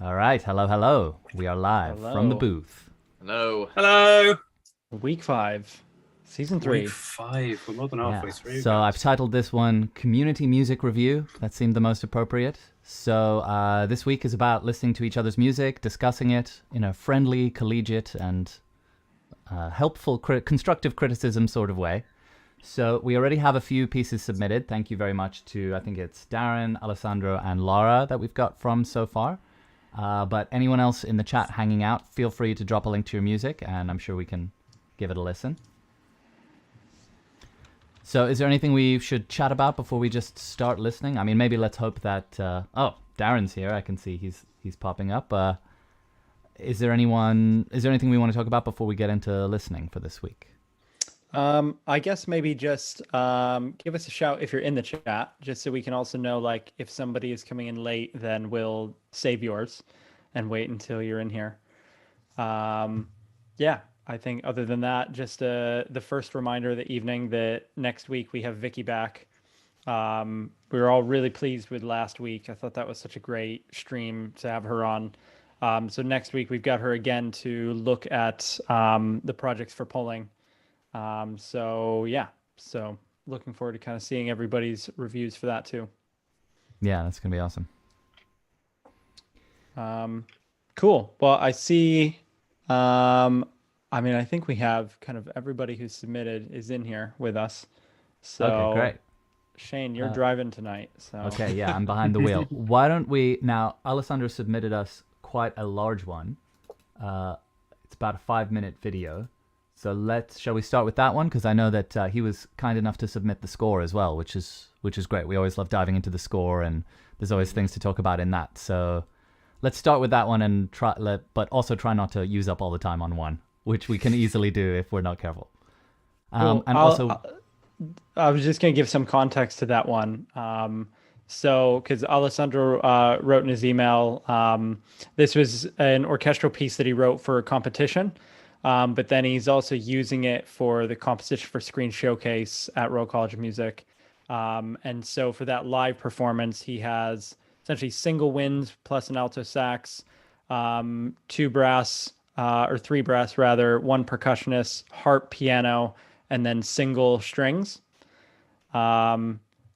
All right, hello, hello. We are live from the Hello. booth. No. Hello. Week 5, Season Week 3. 5. We're more than halfway Yeah. through, So I've guys. titled this one Community Music Review. That seemed the most appropriate. So this week is about listening to each other's music, discussing it in a friendly, collegiate, and helpful, constructive criticism sort of way. So we already have a few pieces submitted. Thank you very much to, I think it's Darren, Alessandro, and Laura that we've got from so far. But anyone else in the chat hanging out, feel free to drop a link to your music, and I'm sure we can give it a listen. So is there anything we should chat about before we just start listening? I mean, maybe let's hope that... oh, Darren's here. I can see he's popping up. Is there anything we want to talk about before we get into listening for this week? I guess maybe just give us a shout if you're in the chat, just so we can also know, like, if somebody is coming in late, then we'll save yours and wait until you're in here. Yeah, I think other than that, just the first reminder of the evening that next week we have Vicky back. We were all really pleased with last week. I thought that was such a great stream to have her on. So next week we've got her again to look at the projects for polling. So looking forward to kind of seeing everybody's reviews for that too. Yeah, that's gonna be awesome. Cool. Well, I see. I mean, I think we have kind of everybody who submitted is in here with us. So Okay, great. Shane, you're driving tonight. So Okay, yeah, I'm behind the wheel. Why don't we now? Alessandro submitted us quite a large one. It's about a 5-minute video. So shall we start with that one? Because I know that he was kind enough to submit the score as well, which is great. We always love diving into the score, and there's always things to talk about in that. So let's start with that one and but also try not to use up all the time on one, which we can easily do if we're not careful. Cool. I was just going to give some context to that one. So, because Alessandro wrote in his email, this was an orchestral piece that he wrote for a competition, but then he's also using it for the composition for Screen Showcase at Royal College of Music. And so for that live performance, he has essentially single winds plus an alto sax, 2 brass, or 3 brass rather, 1 percussionist, harp, piano, and then single strings.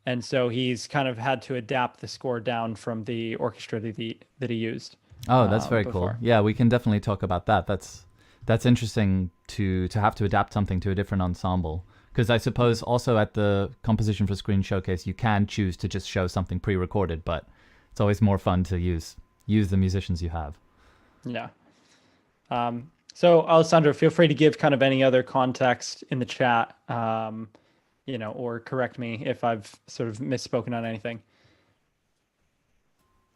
And so he's kind of had to adapt the score down from the orchestra that he used. Oh, that's very before. cool. Yeah, we can definitely talk about that. That's interesting to have to adapt something to a different ensemble. Because I suppose also at the Composition for Screen Showcase, you can choose to just show something pre-recorded, but it's always more fun to use the musicians you have. Yeah. So Alessandro, feel free to give kind of any other context in the chat, or correct me if I've sort of misspoken on anything.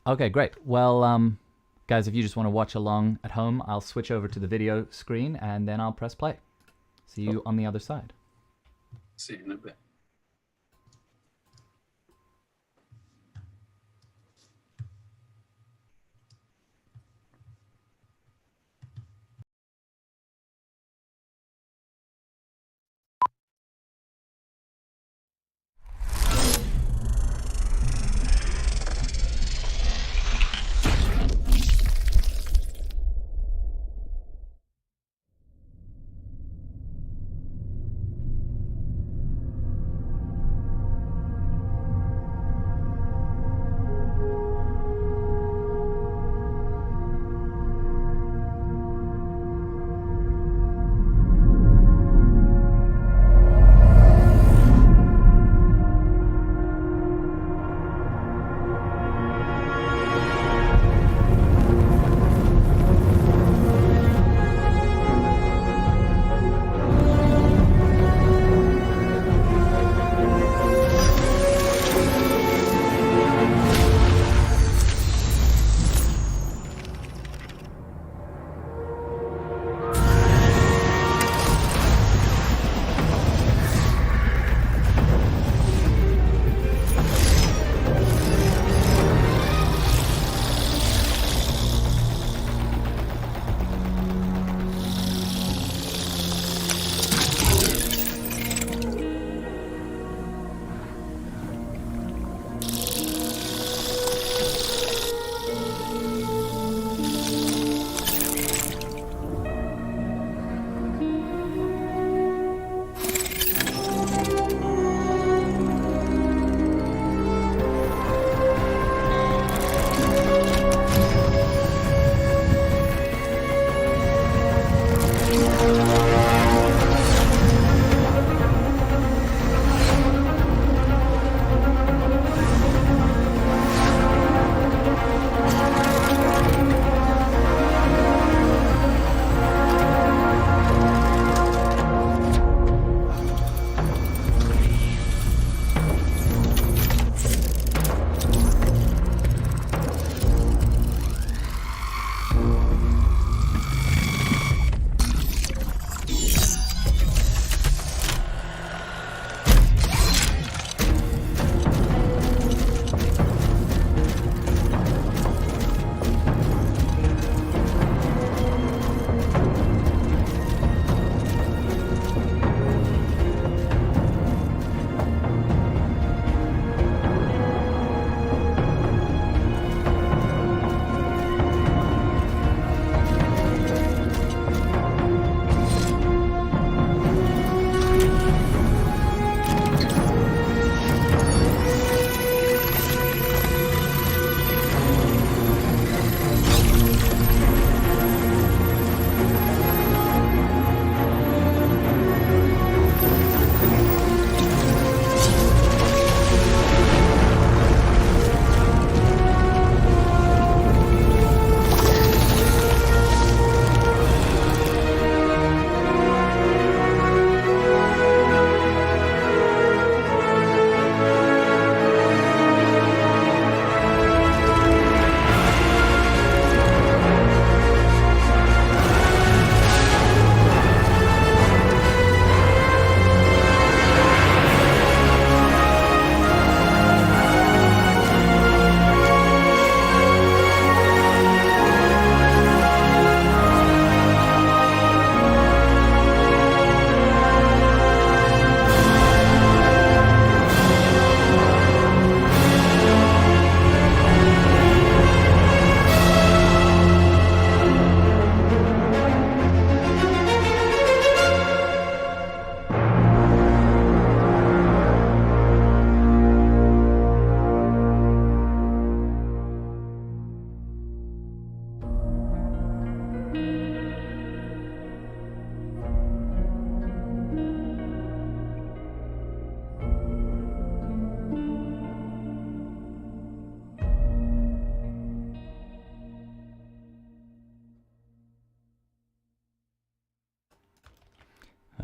Okay, great. Well, guys, if you just want to watch along at home, I'll switch over to the video screen and then I'll press play. See you on the other side. See you in a bit.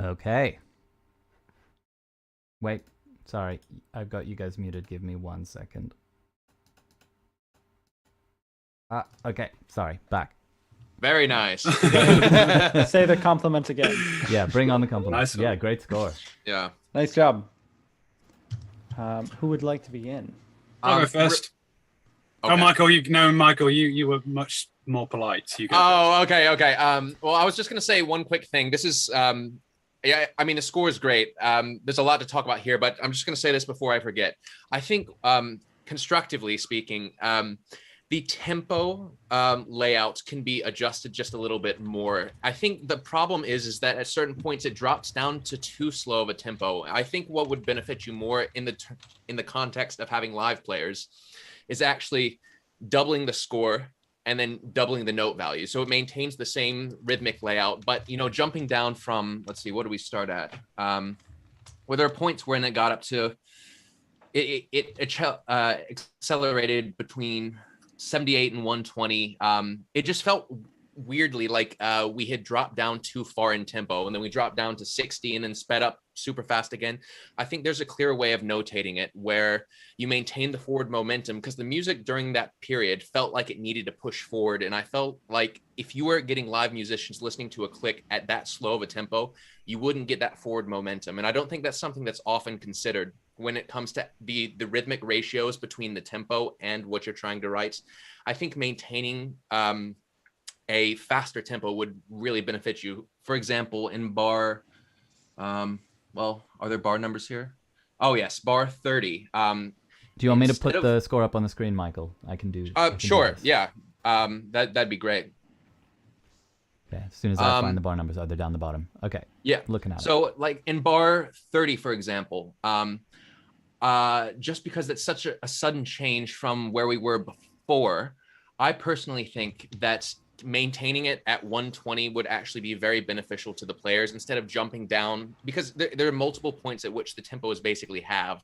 Okay. Wait, sorry. I've got you guys muted. Give me 1 second. Okay. Sorry. Back. Very nice. Say the compliment again. Yeah, bring on the compliment. Nice one. Yeah, great score. Yeah. Nice job. Who would like to begin? I'll go first. Okay. Oh, Michael, Michael, you were much more polite. You go Oh, okay. Well, I was just gonna say one quick thing. This is, yeah, I mean, the score is great. There's a lot to talk about here, but I'm just gonna say this before I forget. I think, constructively speaking, the tempo layout can be adjusted just a little bit more. I think the problem is that at certain points it drops down to too slow of a tempo. I think what would benefit you more in the context of having live players is actually doubling the score and then doubling the note value. So it maintains the same rhythmic layout, but jumping down from, let's see, what do we start at? Where there are points when it got up to, it accelerated between 78 and 120. It just felt weirdly like we had dropped down too far in tempo, and then we dropped down to 60 and then sped up super fast again. I think there's a clear way of notating it where you maintain the forward momentum, because the music during that period felt like it needed to push forward. And I felt like if you were getting live musicians listening to a click at that slow of a tempo, you wouldn't get that forward momentum. And I don't think that's something that's often considered when it comes to the rhythmic ratios between the tempo and what you're trying to write. I think maintaining a faster tempo would really benefit you. For example, in bar, well, are there bar numbers here? Oh yes, bar 30. Do you want me to put the score up on the screen, Michael? I can do. Sure. Yeah. That'd be great. Okay. As soon as I find the bar numbers, they're down the bottom. Okay. Yeah. Looking at it. So, like in bar 30, for example, just because it's such a sudden change from where we were before, I personally think that maintaining it at 120 would actually be very beneficial to the players instead of jumping down, because there are multiple points at which the tempo is basically halved.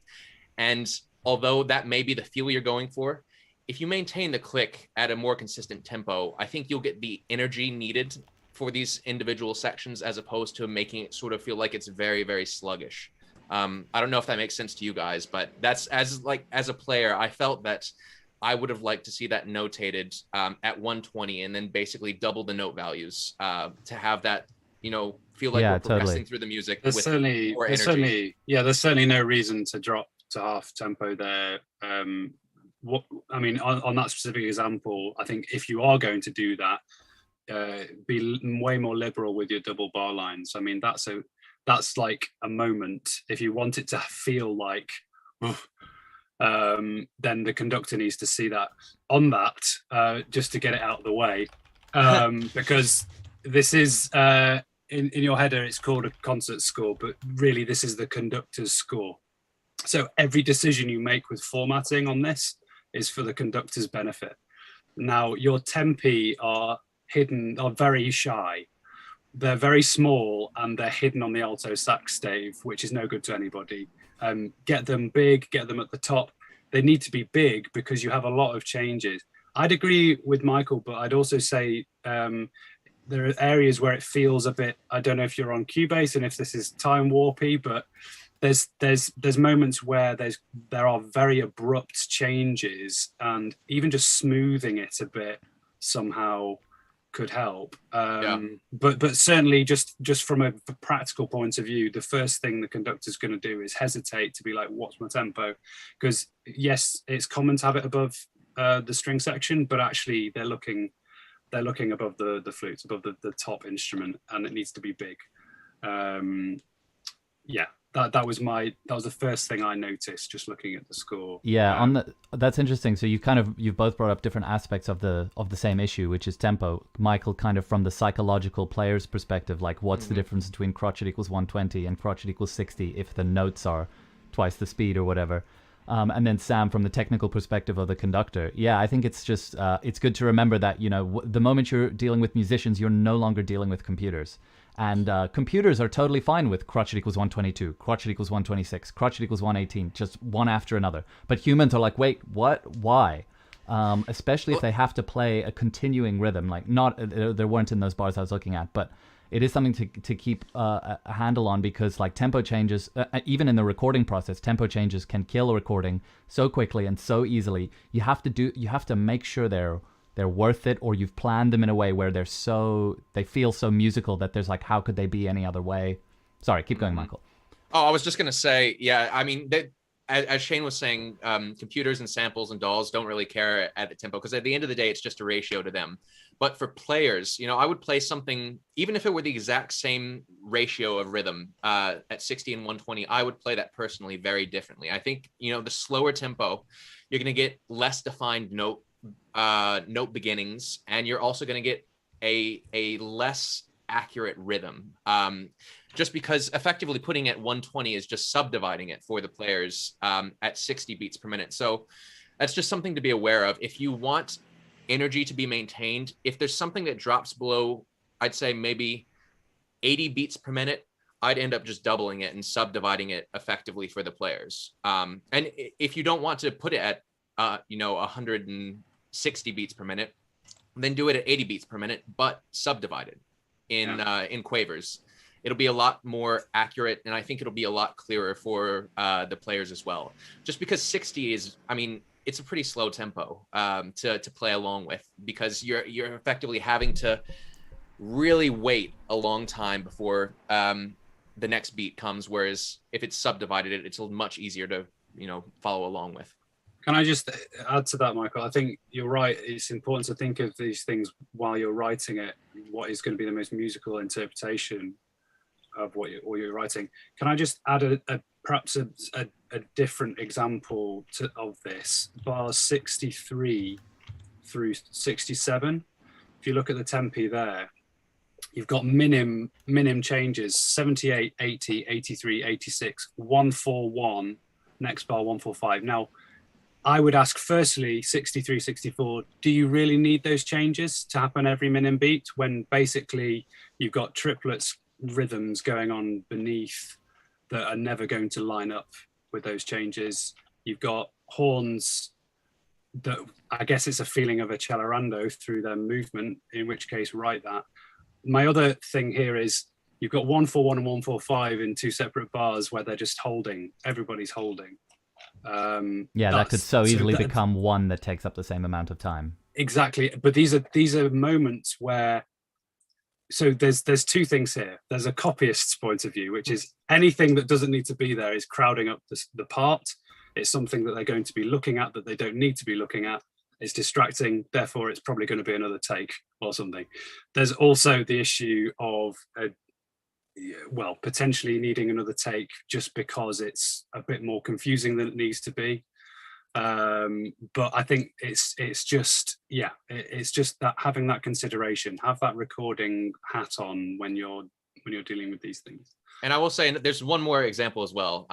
And although that may be the feel you're going for, if you maintain the click at a more consistent tempo, I think you'll get the energy needed for these individual sections, as opposed to making it sort of feel like it's very, very sluggish. I don't know if that makes sense to you guys, but that's as a player, I felt that I would have liked to see that notated at 120 and then basically double the note values to have that, feel like we're progressing through the music. There's certainly no reason to drop to half tempo there. On that specific example, I think if you are going to do that, be way more liberal with your double bar lines. I mean, that's like a moment. If you want it to feel like, then the conductor needs to see that on that, just to get it out of the way, because this is in your header it's called a concert score, but really this is the conductor's score. So every decision you make with formatting on this is for the conductor's benefit. Now your tempi are very shy. They're very small and they're hidden on the alto sax stave, which is no good to anybody. Get them big, get them at the top. They need to be big because you have a lot of changes. I'd agree with Michael, but I'd also say there are areas where it feels a bit, I don't know if you're on Cubase and if this is time warpy, but there's moments where there are very abrupt changes, and even just smoothing it a bit somehow could help. But certainly just from a practical point of view, the first thing the conductor's going to do is hesitate to be like, what's my tempo? Because yes, it's common to have it above the string section, but actually they're looking above the flutes, above the top instrument, and it needs to be big. That was the first thing I noticed just looking at the score. That's interesting. So you've both brought up different aspects of the same issue, which is tempo. Michael, kind of from the psychological player's perspective, like what's the difference between crotchet equals 120 and crotchet equals 60 if the notes are twice the speed or whatever. And then Sam, from the technical perspective of the conductor. Yeah, I think it's just it's good to remember that the moment you're dealing with musicians, you're no longer dealing with computers. And computers are totally fine with crotchet equals 122, crotchet equals 126, crotchet equals 118, just one after another. But humans are like, wait, what? Why? Especially if they have to play a continuing rhythm. Like there weren't in those bars I was looking at, but it is something to keep a handle on, because like tempo changes, even in the recording process, tempo changes can kill a recording so quickly and so easily. You have to make sure they're worth it, or you've planned them in a way where they feel so musical that there's like, how could they be any other way? Sorry, keep going, Michael. Oh, I was just gonna say, yeah. I mean, as Shane was saying, computers and samples and DAWs don't really care at the tempo, because at the end of the day, it's just a ratio to them. But for players, I would play something, even if it were the exact same ratio of rhythm at 60 and 120, I would play that personally very differently. I think, the slower tempo, you're going to get less defined note beginnings, and you're also going to get a less accurate rhythm. Just because effectively putting it 120 is just subdividing it for the players at 60 beats per minute. So that's just something to be aware of. If you want energy to be maintained, if there's something that drops below, I'd say maybe 80 beats per minute, I'd end up just doubling it and subdividing it effectively for the players. And if you don't want to put it at 160 beats per minute, then do it at 80 beats per minute, but subdivided in quavers. It'll be a lot more accurate, and I think it'll be a lot clearer for the players as well. Just because 60 is, it's a pretty slow tempo to play along with, because you're effectively having to really wait a long time before the next beat comes. Whereas if it's subdivided, it's much easier to follow along with. Can I just add to that, Michael? I think you're right. It's important to think of these things while you're writing it. What is going to be the most musical interpretation of what you're writing? Can I just add perhaps a different example of this? Bars 63 through 67. If you look at the tempi there, you've got minim changes: 78, 80, 83, 86, 141. Next bar 145. Now, I would ask firstly, 63, 64, do you really need those changes to happen every minim beat, when basically you've got triplets rhythms going on beneath that are never going to line up with those changes? You've got horns that, I guess it's a feeling of a cellorando through their movement, in which case write that. My other thing here is you've got 141 and 145 in two separate bars where they're just holding, everybody's holding. That could so easily become one that takes up the same amount of time. Exactly, but these are moments where, so there's two things here. There's a copyist's point of view, which is anything that doesn't need to be there is crowding up the part. It's something that they're going to be looking at that they don't need to be looking at. It's distracting, therefore it's probably going to be another take or something. There's also the issue of potentially needing another take just because it's a bit more confusing than it needs to be. But I think it's just that having that consideration, have that recording hat on when you're dealing with these things. And I will say, there's one more example as well.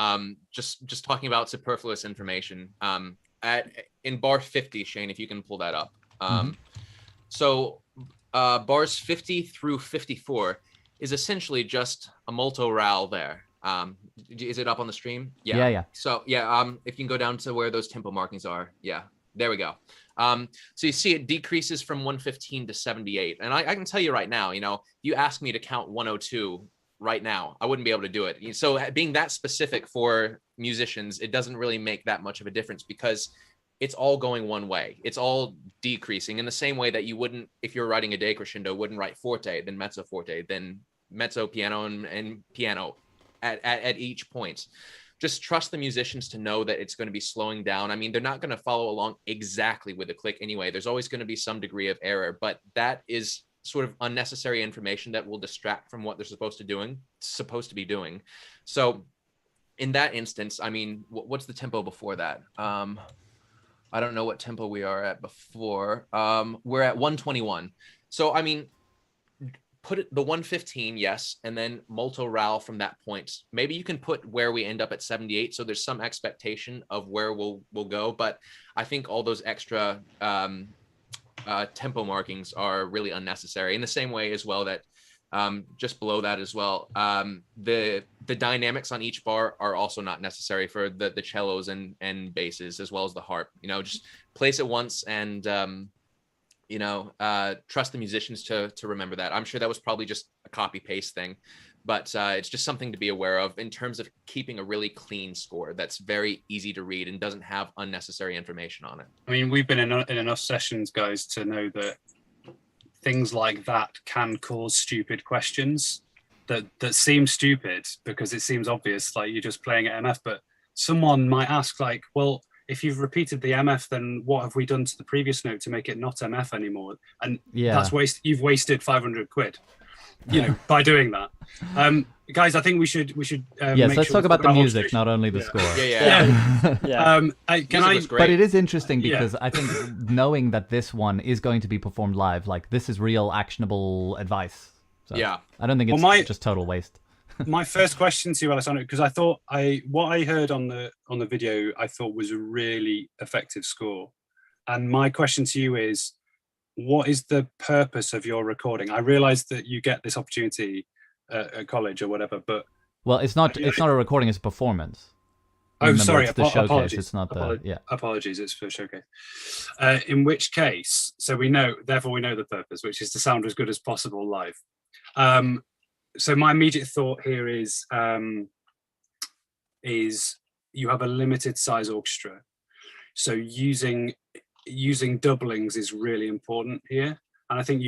Just talking about superfluous information. In bar 50, Shane, if you can pull that up. So bars 50 through 54 is essentially just a molto ral there. Is it up on the stream? Yeah. So if you can go down to where those tempo markings are. Yeah, there we go. So you see it decreases from 115 to 78. And I can tell you right now, if you ask me to count 102 right now, I wouldn't be able to do it. So being that specific for musicians, it doesn't really make that much of a difference, because it's all going one way. It's all decreasing in the same way that you wouldn't, if you're writing a decrescendo, wouldn't write forte, then mezzo forte, then mezzo piano and piano at each point. Just trust the musicians to know that it's going to be slowing down. I mean, they're not going to follow along exactly with the click anyway. There's always going to be some degree of error, but that is sort of unnecessary information that will distract from what they're supposed to be doing. So in that instance, I mean, what's the tempo before that? I don't know what tempo we are at before. We're at 121. So, I mean, put it the 115, yes, and then molto ral from that point. Maybe you can put where we end up at 78, so there's some expectation of where we'll go. But I think all those extra tempo markings are really unnecessary. In the same way as well that just below that as well, the dynamics on each bar are also not necessary for the cellos and basses, as well as the harp. Just place it once and trust the musicians to remember that. I'm sure that was probably just a copy paste thing. But it's just something to be aware of in terms of keeping a really clean score that's very easy to read and doesn't have unnecessary information on it. I mean, we've been in enough sessions, guys, to know that things like that can cause stupid questions that seem stupid because it seems obvious, like you're just playing at MF. But someone might ask, like, well, if you've repeated the MF, then what have we done to the previous note to make it not MF anymore? And that's you've wasted 500 quid. By doing that. Guys, I think we should yes, let's talk about the music, not only the score. But it is interesting because I think knowing that this one is going to be performed live, like this is real actionable advice. So I don't think it's just total waste. My first question to you, Alessandro, because I thought what I heard on the video I thought was a really effective score. And my question to you is, what is the purpose of your recording? I realize that you get this opportunity at college or whatever, but it's not a recording, it's a performance. Remember, sorry, it's the showcase. Apologies. It's not apologies, it's for showcase. In which case, so therefore we know the purpose, which is to sound as good as possible live. So my immediate thought here is you have a limited size orchestra, so using doublings is really important here. And I think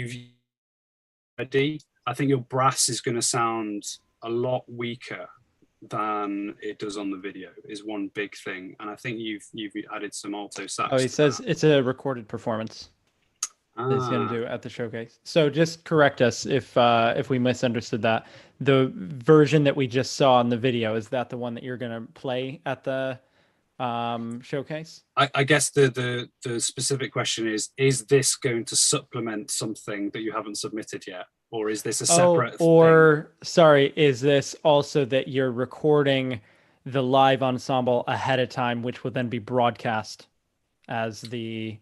I think your brass is going to sound a lot weaker than it does on the video is one big thing. And I think you've added some alto sax. Oh, he says it's a recorded performance he's going to do at the showcase. So just correct us if we misunderstood that. The version that we just saw in the video, is that the one that you're going to play at the showcase? I guess the specific question is this going to supplement something that you haven't submitted yet, or is this a separate thing? Sorry, is this also that you're recording the live ensemble ahead of time, which will then be broadcast as the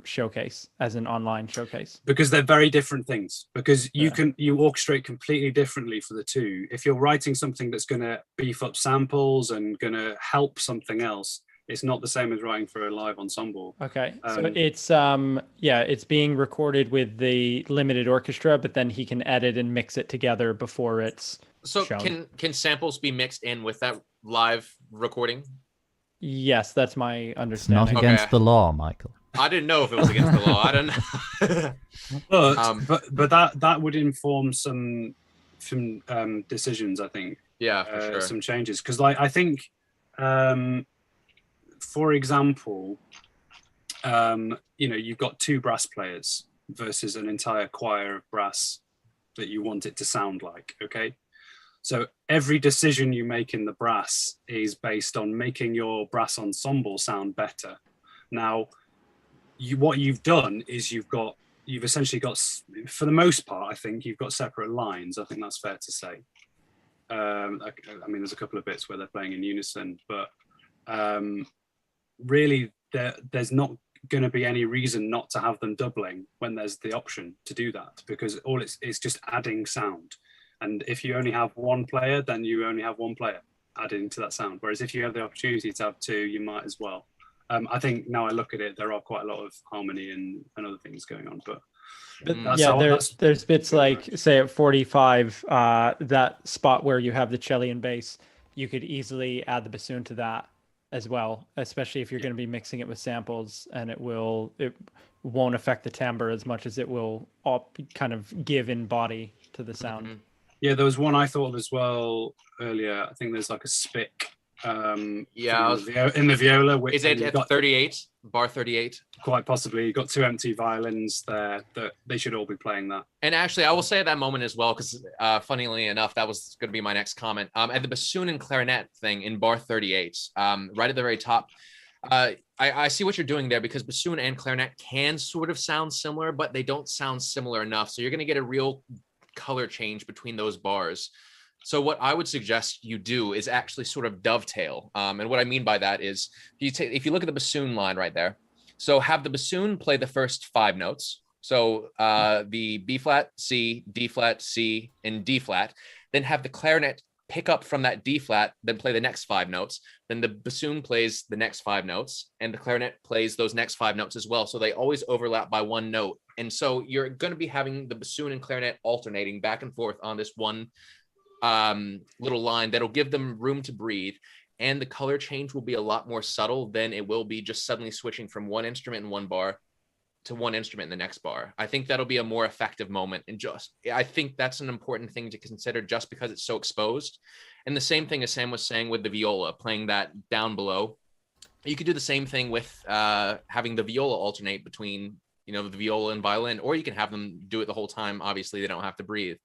showcase, as an online showcase? Because they're very different things, because you orchestrate completely differently for the two. If you're writing something that's going to beef up samples and going to help something else, it's not the same as writing for a live ensemble. Okay, so it's being recorded with the limited orchestra, but then he can edit and mix it together before it's shown. Can samples be mixed in with that live recording? Yes, that's my understanding. It's not against the law, Michael. I didn't know if it was against the law. I don't know. but that would inform some decisions, I think. Yeah, for sure. Some changes, because I think, for example, you've got two brass players versus an entire choir of brass that you want it to sound like. Okay, so every decision you make in the brass is based on making your brass ensemble sound better. Now, what you've done is you've essentially got, for the most part, I think you've got separate lines. I think that's fair to say. I mean, there's a couple of bits where they're playing in unison, but really there's not going to be any reason not to have them doubling when there's the option to do that, because all it's just adding sound. And if you only have one player, then you only have one player adding to that sound. Whereas if you have the opportunity to have two, you might as well. I think now I look at it, there are quite a lot of harmony and other things going on. But there's bits like, say at 45, that spot where you have the cello and bass, you could easily add the bassoon to that as well, especially if you're going to be mixing it with samples, and it won't affect the timbre as much as it will all kind of give in body to the sound. Mm-hmm. Yeah, there was one I thought of as well earlier. I think there's like a spick. In the viola. Is it at 38, bar 38? Quite possibly. You've got two empty violins there that they should all be playing that. And actually, I will say at that moment as well, because funnily enough, that was going to be my next comment. At the bassoon and clarinet thing in bar 38, right at the very top, I see what you're doing there, because bassoon and clarinet can sort of sound similar, but they don't sound similar enough. So you're going to get a real color change between those bars. So what I would suggest you do is actually sort of dovetail. And what I mean by that is, if you look at the bassoon line right there, so have the bassoon play the first 5 notes. So the B flat, C, D flat, C, and D flat. Then have the clarinet pick up from that D flat, then play the next 5 notes. Then the bassoon plays the next 5 notes, and the clarinet plays those next 5 notes as well. So they always overlap by 1 note. And so you're going to be having the bassoon and clarinet alternating back and forth on this one little line that'll give them room to breathe. And the color change will be a lot more subtle than it will be just suddenly switching from one instrument in one bar to one instrument in the next bar. I think that'll be a more effective moment. And I think that's an important thing to consider just because it's so exposed. And the same thing as Sam was saying with the viola, playing that down below. You could do the same thing with having the viola alternate between, the viola and violin, or you can have them do it the whole time. Obviously, they don't have to breathe.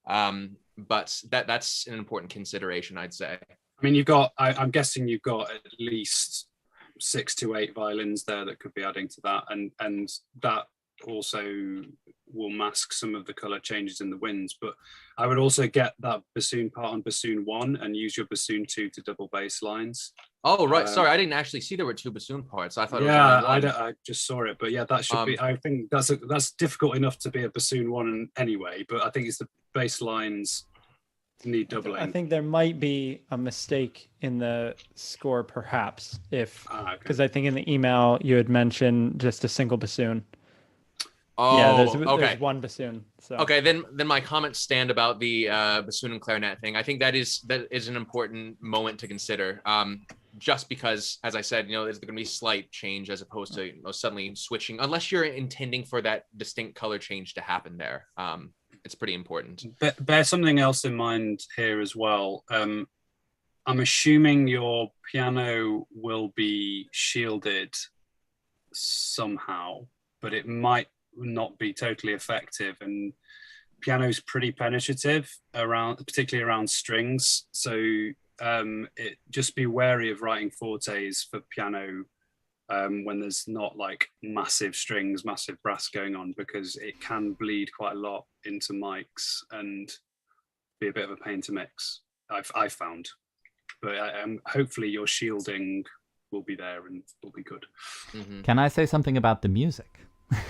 But that's an important consideration, I'd say. I mean, I'm guessing you've got at least 6 to 8 violins there that could be adding to that, and that also will mask some of the color changes in the winds. But I would also get that bassoon part on bassoon 1 and use your bassoon 2 to double bass lines. Oh, right. Sorry, I didn't actually see there were 2 bassoon parts. I thought I just saw it, but yeah, that should be. I think that's difficult enough to be a bassoon 1 anyway. But I think it's the bass lines need doubling. I think there might be a mistake in the score, perhaps, because I think in the email you had mentioned just a single bassoon. Oh, yeah, okay. There's one bassoon. So. Okay, then my comments stand about the bassoon and clarinet thing. I think that is an important moment to consider. Just because, as I said, there's going to be slight change as opposed to suddenly switching, unless you're intending for that distinct color change to happen there. It's pretty important. Bear something else in mind here as well. I'm assuming your piano will be shielded somehow, but it might not be totally effective. And piano's pretty penetrative particularly around strings. So just be wary of writing fortes for piano when there's not like massive strings, massive brass going on, because it can bleed quite a lot into mics and be a bit of a pain to mix. I've found, but hopefully your shielding will be there and will be good. Mm-hmm. Can I say something about the music?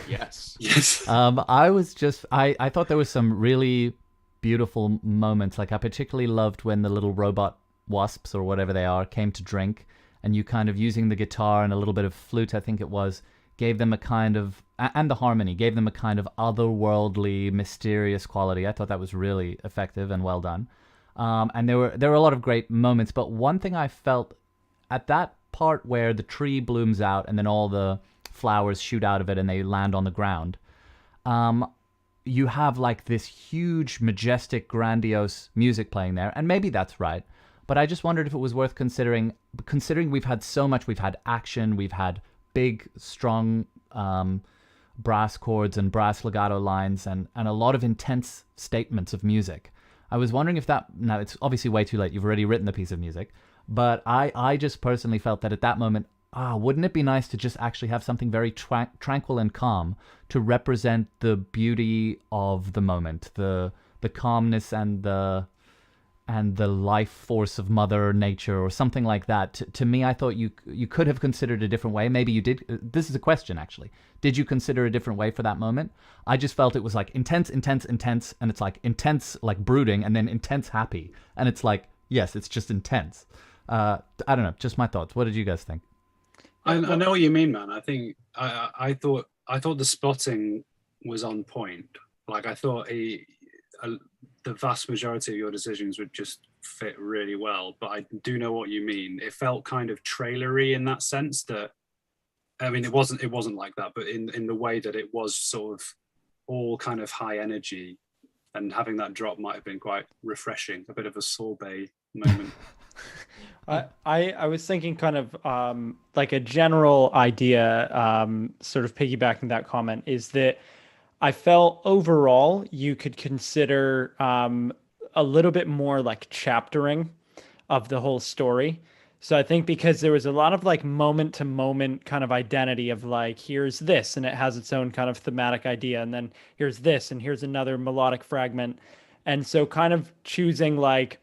Yes. Yes. I thought there was some really beautiful moments. Like I particularly loved when the little robot wasps or whatever they are came to drink, and you kind of using the guitar and a little bit of flute, I think it was, gave them a kind of, and the harmony, gave them a kind of otherworldly, mysterious quality. I thought that was really effective and well done. And there were a lot of great moments, but one thing I felt at that part where the tree blooms out and then all the flowers shoot out of it and they land on the ground, you have like this huge, majestic, grandiose music playing there, and maybe that's right. But I just wondered if it was worth considering we've had so much. We've had action, we've had big, strong brass chords and brass legato lines and a lot of intense statements of music. I was wondering if now it's obviously way too late. You've already written the piece of music. But I just personally felt that at that moment, wouldn't it be nice to just actually have something very tranquil and calm to represent the beauty of the moment, the calmness and the life force of Mother Nature or something like that. To me, I thought you could have considered a different way. Maybe you did. This is a question, actually. Did you consider a different way for that moment? I just felt it was like intense, intense, intense, and it's like intense, like brooding, and then intense, happy. And it's like, yes, it's just intense. I don't know, just my thoughts. What did you guys think? I know what you mean, man. I think I thought the spotting was on point. Like I thought the vast majority of your decisions would just fit really well, but I do know what you mean. It felt kind of trailery in that sense. That I mean, it wasn't like that, but in the way that it was sort of all kind of high energy, and having that drop might have been quite refreshing, a bit of a sorbet moment. I was thinking kind of like a general idea, sort of piggybacking that comment, is that I felt overall you could consider a little bit more like chaptering of the whole story. So I think because there was a lot of like moment to moment kind of identity of like, here's this, and it has its own kind of thematic idea. And then here's this, and here's another melodic fragment. And so kind of choosing like,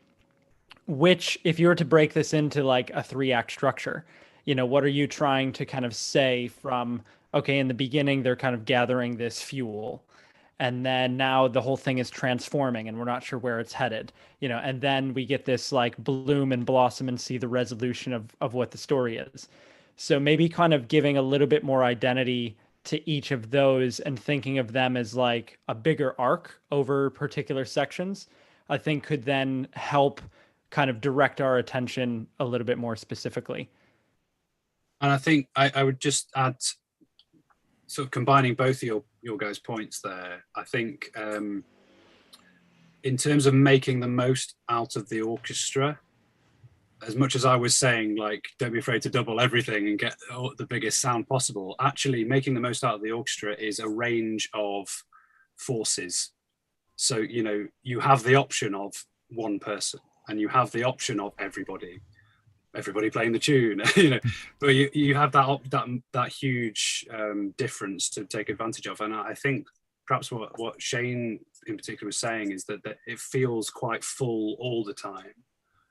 which, if you were to break this into like a 3-act structure, what are you trying to kind of say from, okay, in the beginning, they're kind of gathering this fuel. and then now the whole thing is transforming and we're not sure where it's headed, and then we get this like bloom and blossom and see the resolution of what the story is. So maybe kind of giving a little bit more identity to each of those and thinking of them as like a bigger arc over particular sections, I think could then help kind of direct our attention a little bit more specifically. And I think I would just add, sort of combining both of your guys' points there. I think in terms of making the most out of the orchestra, as much as I was saying, like, don't be afraid to double everything and get the biggest sound possible, actually making the most out of the orchestra is a range of forces. So, you have the option of one person and you have the option of everybody playing the tune, but you have that huge difference to take advantage of. And I think perhaps what Shane in particular was saying is that it feels quite full all the time.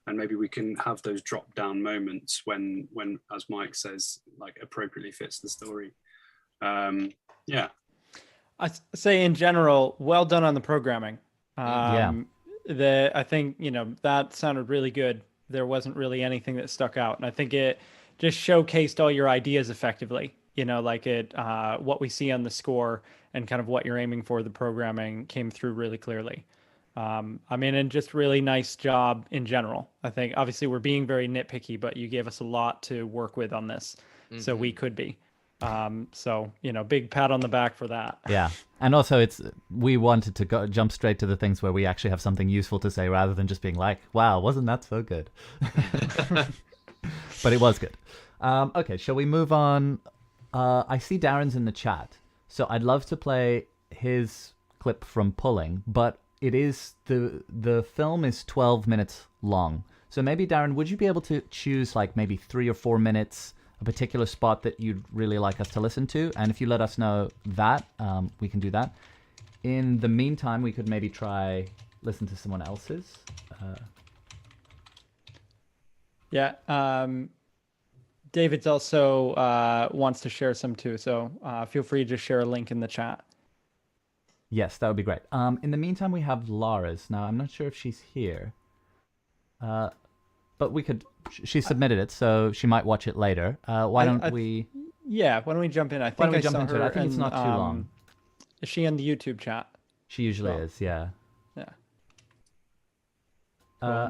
And maybe we can have those drop down moments when, as Mike says, like appropriately fits the story. Yeah. I say in general, well done on the programming. I think, that sounded really good. There wasn't really anything that stuck out. And I think it just showcased all your ideas effectively, what we see on the score and kind of what you're aiming for. The programming came through really clearly. And just really nice job in general. I think obviously we're being very nitpicky, but you gave us a lot to work with on this. Mm-hmm. So we could be. Big pat on the back for that. Yeah. And also we wanted to jump straight to the things where we actually have something useful to say rather than just being like, wow, wasn't that so good? But it was good. Okay, shall we move on? I see Darren's in the chat. So I'd love to play his clip from Pulling, but it is the film is 12 minutes long. So maybe, Darren, would you be able to choose like maybe 3 or 4 minutes, a particular spot that you'd really like us to listen to? And if you let us know that, we can do that. In the meantime, we could maybe try listen to someone else's. David's also wants to share some too. So feel free to just share a link in the chat. Yes, that would be great. In the meantime, we have Laura's. Now, I'm not sure if she's here. But we could... She submitted it, so she might watch it later. Why don't we... Yeah, why don't we jump in? I think I think it's not too long. Is she in the YouTube chat? She usually is, yeah. Yeah.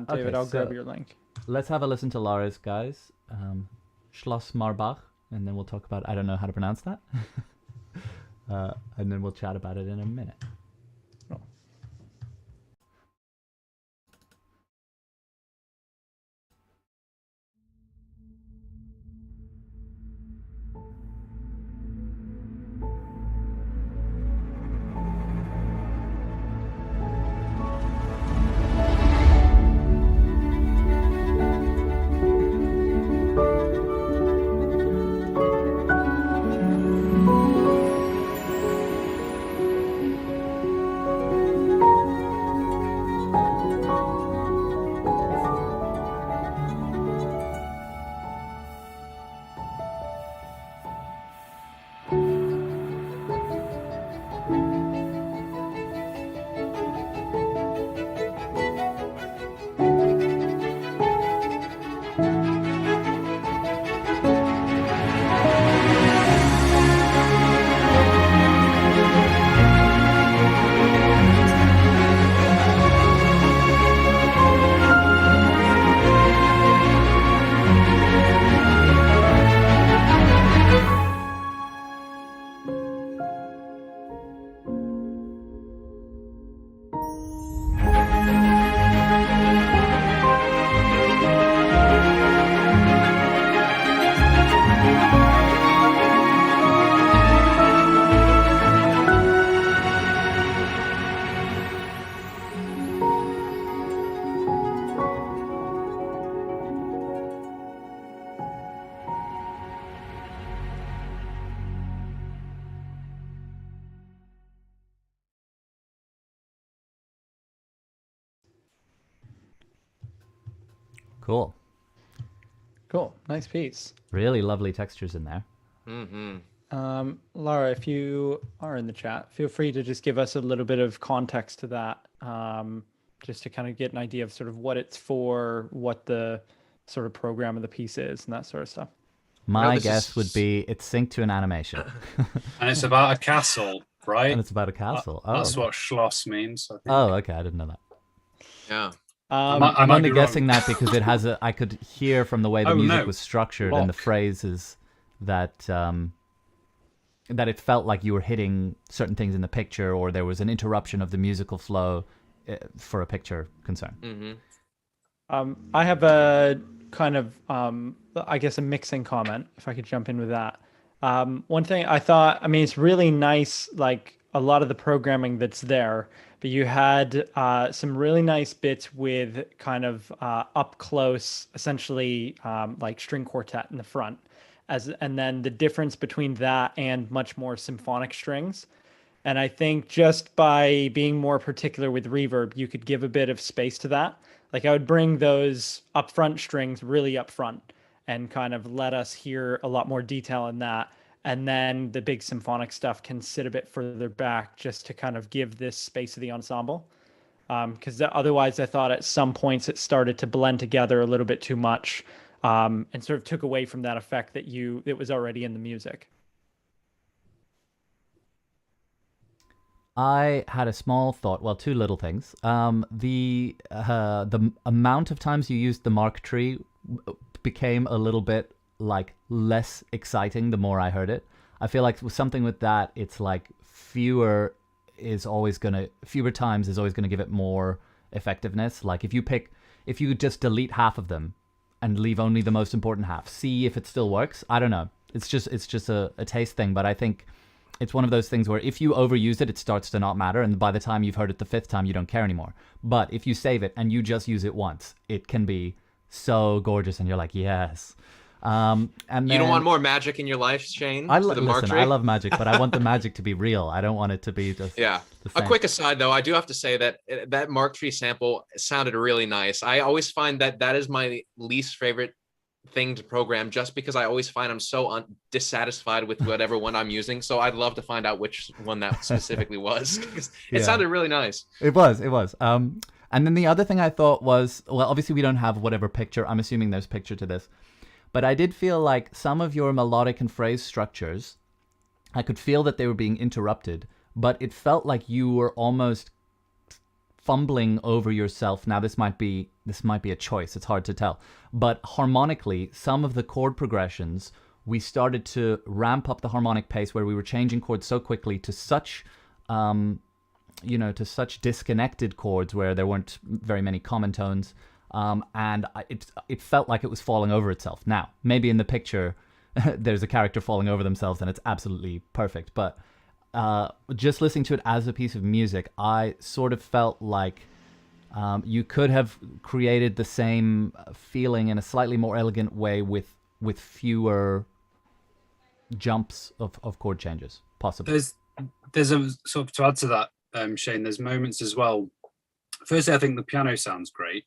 David, I'll grab your link. Let's have a listen to Laura's, guys. Schloss Marbach, and then we'll talk about... I don't know how to pronounce that. And then we'll chat about it in a minute. Cool. Nice piece. Really lovely textures in there. Mm-hmm. Lara, if you are in the chat, feel free to just give us a little bit of context to that, just to kind of get an idea of sort of what it's for, what the sort of program of the piece is, and that sort of stuff. My guess would be it's synced to an animation. And it's about a castle, right? And it's about a castle. That's what Schloss means. I think. Oh, okay. I didn't know that. Yeah. I'm only guessing that because it has I could hear from the way the music was structured and the phrases that that it felt like you were hitting certain things in the picture, or there was an interruption of the musical flow for a picture concern. Mm-hmm. I have a kind of, I guess, a mixing comment, if I could jump in with that. One thing I thought, I mean, it's really nice, like a lot of the programming that's there, but you had some really nice bits with kind of up close, essentially like string quartet in the front. And then the difference between that and much more symphonic strings. And I think just by being more particular with reverb, you could give a bit of space to that. Like I would bring those upfront strings really up front and kind of let us hear a lot more detail in that. And then the big symphonic stuff can sit a bit further back just to kind of give this space of the ensemble. Because otherwise I thought at some points it started to blend together a little bit too much. And sort of took away from that effect that it was already in the music. I had a small thought. Well, two little things. The amount of times you used the mark tree became a little bit like less exciting the more I heard it. I feel like with something with that, it's like fewer times is always gonna give it more effectiveness. Like if you just delete half of them and leave only the most important half, see if it still works. I don't know. It's just a taste thing, but I think it's one of those things where if you overuse it, it starts to not matter, and by the time you've heard it the fifth time, you don't care anymore. But if you save it and you just use it once, it can be so gorgeous, and you're like, yes. And then, you don't want more magic in your life, Shane? I love magic, but I want the magic to be real. I don't want it to be just yeah. A quick aside, though, I do have to say that that Mark III sample sounded really nice. I always find that is my least favorite thing to program, just because I always find I'm so dissatisfied with whatever one I'm using. So I'd love to find out which one that specifically was, because it sounded really nice. It was. And then the other thing I thought was, well, obviously we don't have whatever picture. I'm assuming there's picture to this. But I did feel like some of your melodic and phrase structures, I could feel that they were being interrupted, but it felt like you were almost fumbling over yourself. Now this might be a choice, it's hard to tell. But harmonically, some of the chord progressions, we started to ramp up the harmonic pace where we were changing chords so quickly to such such disconnected chords where there weren't very many common tones. And it felt like it was falling over itself. Now, maybe in the picture, there's a character falling over themselves and it's absolutely perfect. But just listening to it as a piece of music, I sort of felt like you could have created the same feeling in a slightly more elegant way with fewer jumps of chord changes, possibly. There's a sort of, to add to that, Shane, there's moments as well. Firstly, I think the piano sounds great.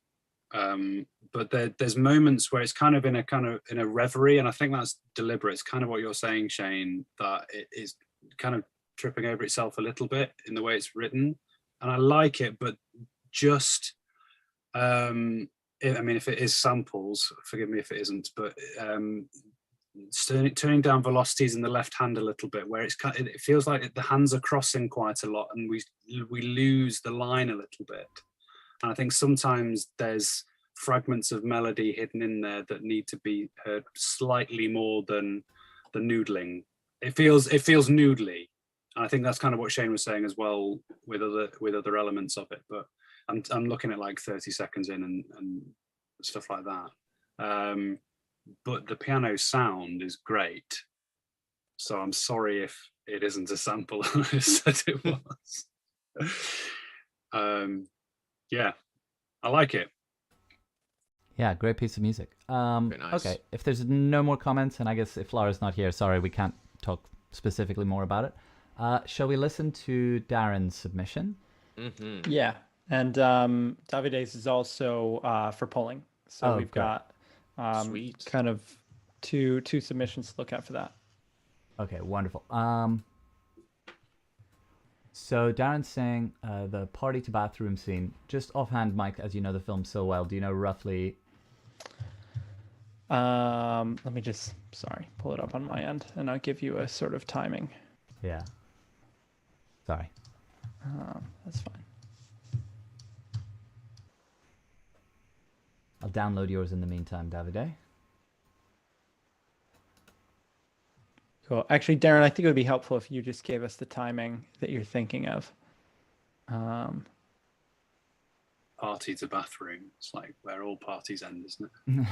But there's moments where it's kind of in a reverie, and I think that's deliberate. It's kind of what you're saying, Shane, that it is kind of tripping over itself a little bit in the way it's written, and I like it. But just, I mean, if it is samples, forgive me if it isn't, but turning down velocities in the left hand a little bit, where it feels like the hands are crossing quite a lot, and we lose the line a little bit. And I think sometimes there's fragments of melody hidden in there that need to be heard slightly more than the noodling. It feels noodly. And I think that's kind of what Shane was saying as well with other elements of it. But I'm looking at like 30 seconds in and stuff like that. But the piano sound is great. So I'm sorry if it isn't a sample I said it was. Yeah, I like it. Yeah, great piece of music. Very nice. Okay, if there's no more comments, and I guess if Lara's not here, sorry, we can't talk specifically more about it. Shall we listen to Darren's submission? Mm-hmm. Yeah, and Davide's is also for polling. So we've got kind of two submissions to look at for that. Okay, wonderful. So Darren's saying the party to bathroom scene. Just offhand, Mike, as you know the film so well, do you know roughly? Let me just pull it up on my end, and I'll give you a sort of timing. Yeah. Sorry. That's fine. I'll download yours in the meantime, Davide. Cool. Actually, Darren, I think it would be helpful if you just gave us the timing that you're thinking of. Party to bathroom. It's like where all parties end, isn't it?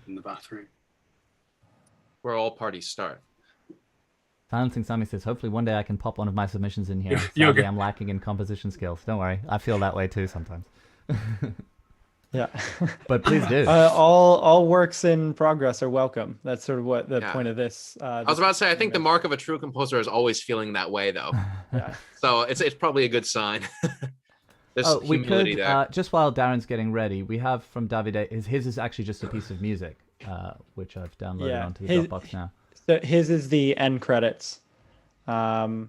In the bathroom. Where all parties start. Silencing Sammy says, hopefully one day I can pop one of my submissions in here. You're Sadly, good. I'm lacking in composition skills. Don't worry. I feel that way too sometimes. Yeah. But please do. All works in progress are welcome. That's sort of what the point of this. I was about to say, I think the mark of a true composer is always feeling that way, though. Yeah. So it's probably a good sign. There's we humility could, there. just while Darren's getting ready, we have from Davide, his is actually just a piece of music, which I've downloaded onto the Dropbox now. So his is the end credits. Oh,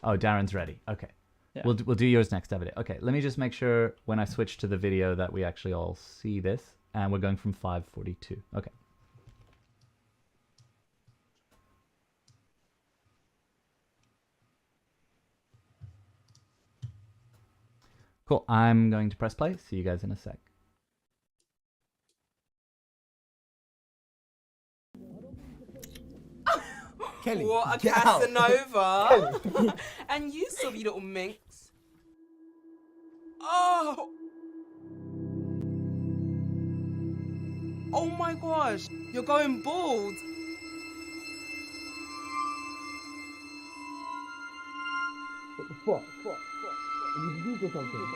Darren's ready. Okay. Yeah. We'll do yours next, Davide. Okay, let me just make sure when I switch to the video that we actually all see this. And we're going from 5:42. Okay. Cool. I'm going to press play. See you guys in a sec. Kelly, what a get out. Casanova! And you, silly little minx. Oh! Oh my gosh, you're going bald. What the fuck? Are you diseased or something?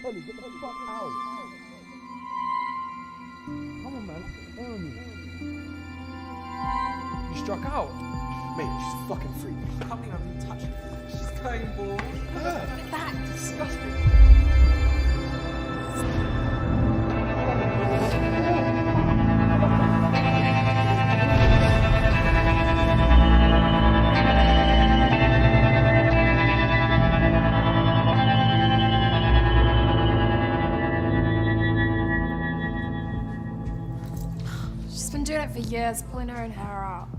Kelly, get the fuck out. Come on, man. Stay on me. You struck out? Mate, she's a fucking freak. I can't believe I haven't touched her. She's going bald. That's disgusting. She's been doing it for years, pulling her own hair out.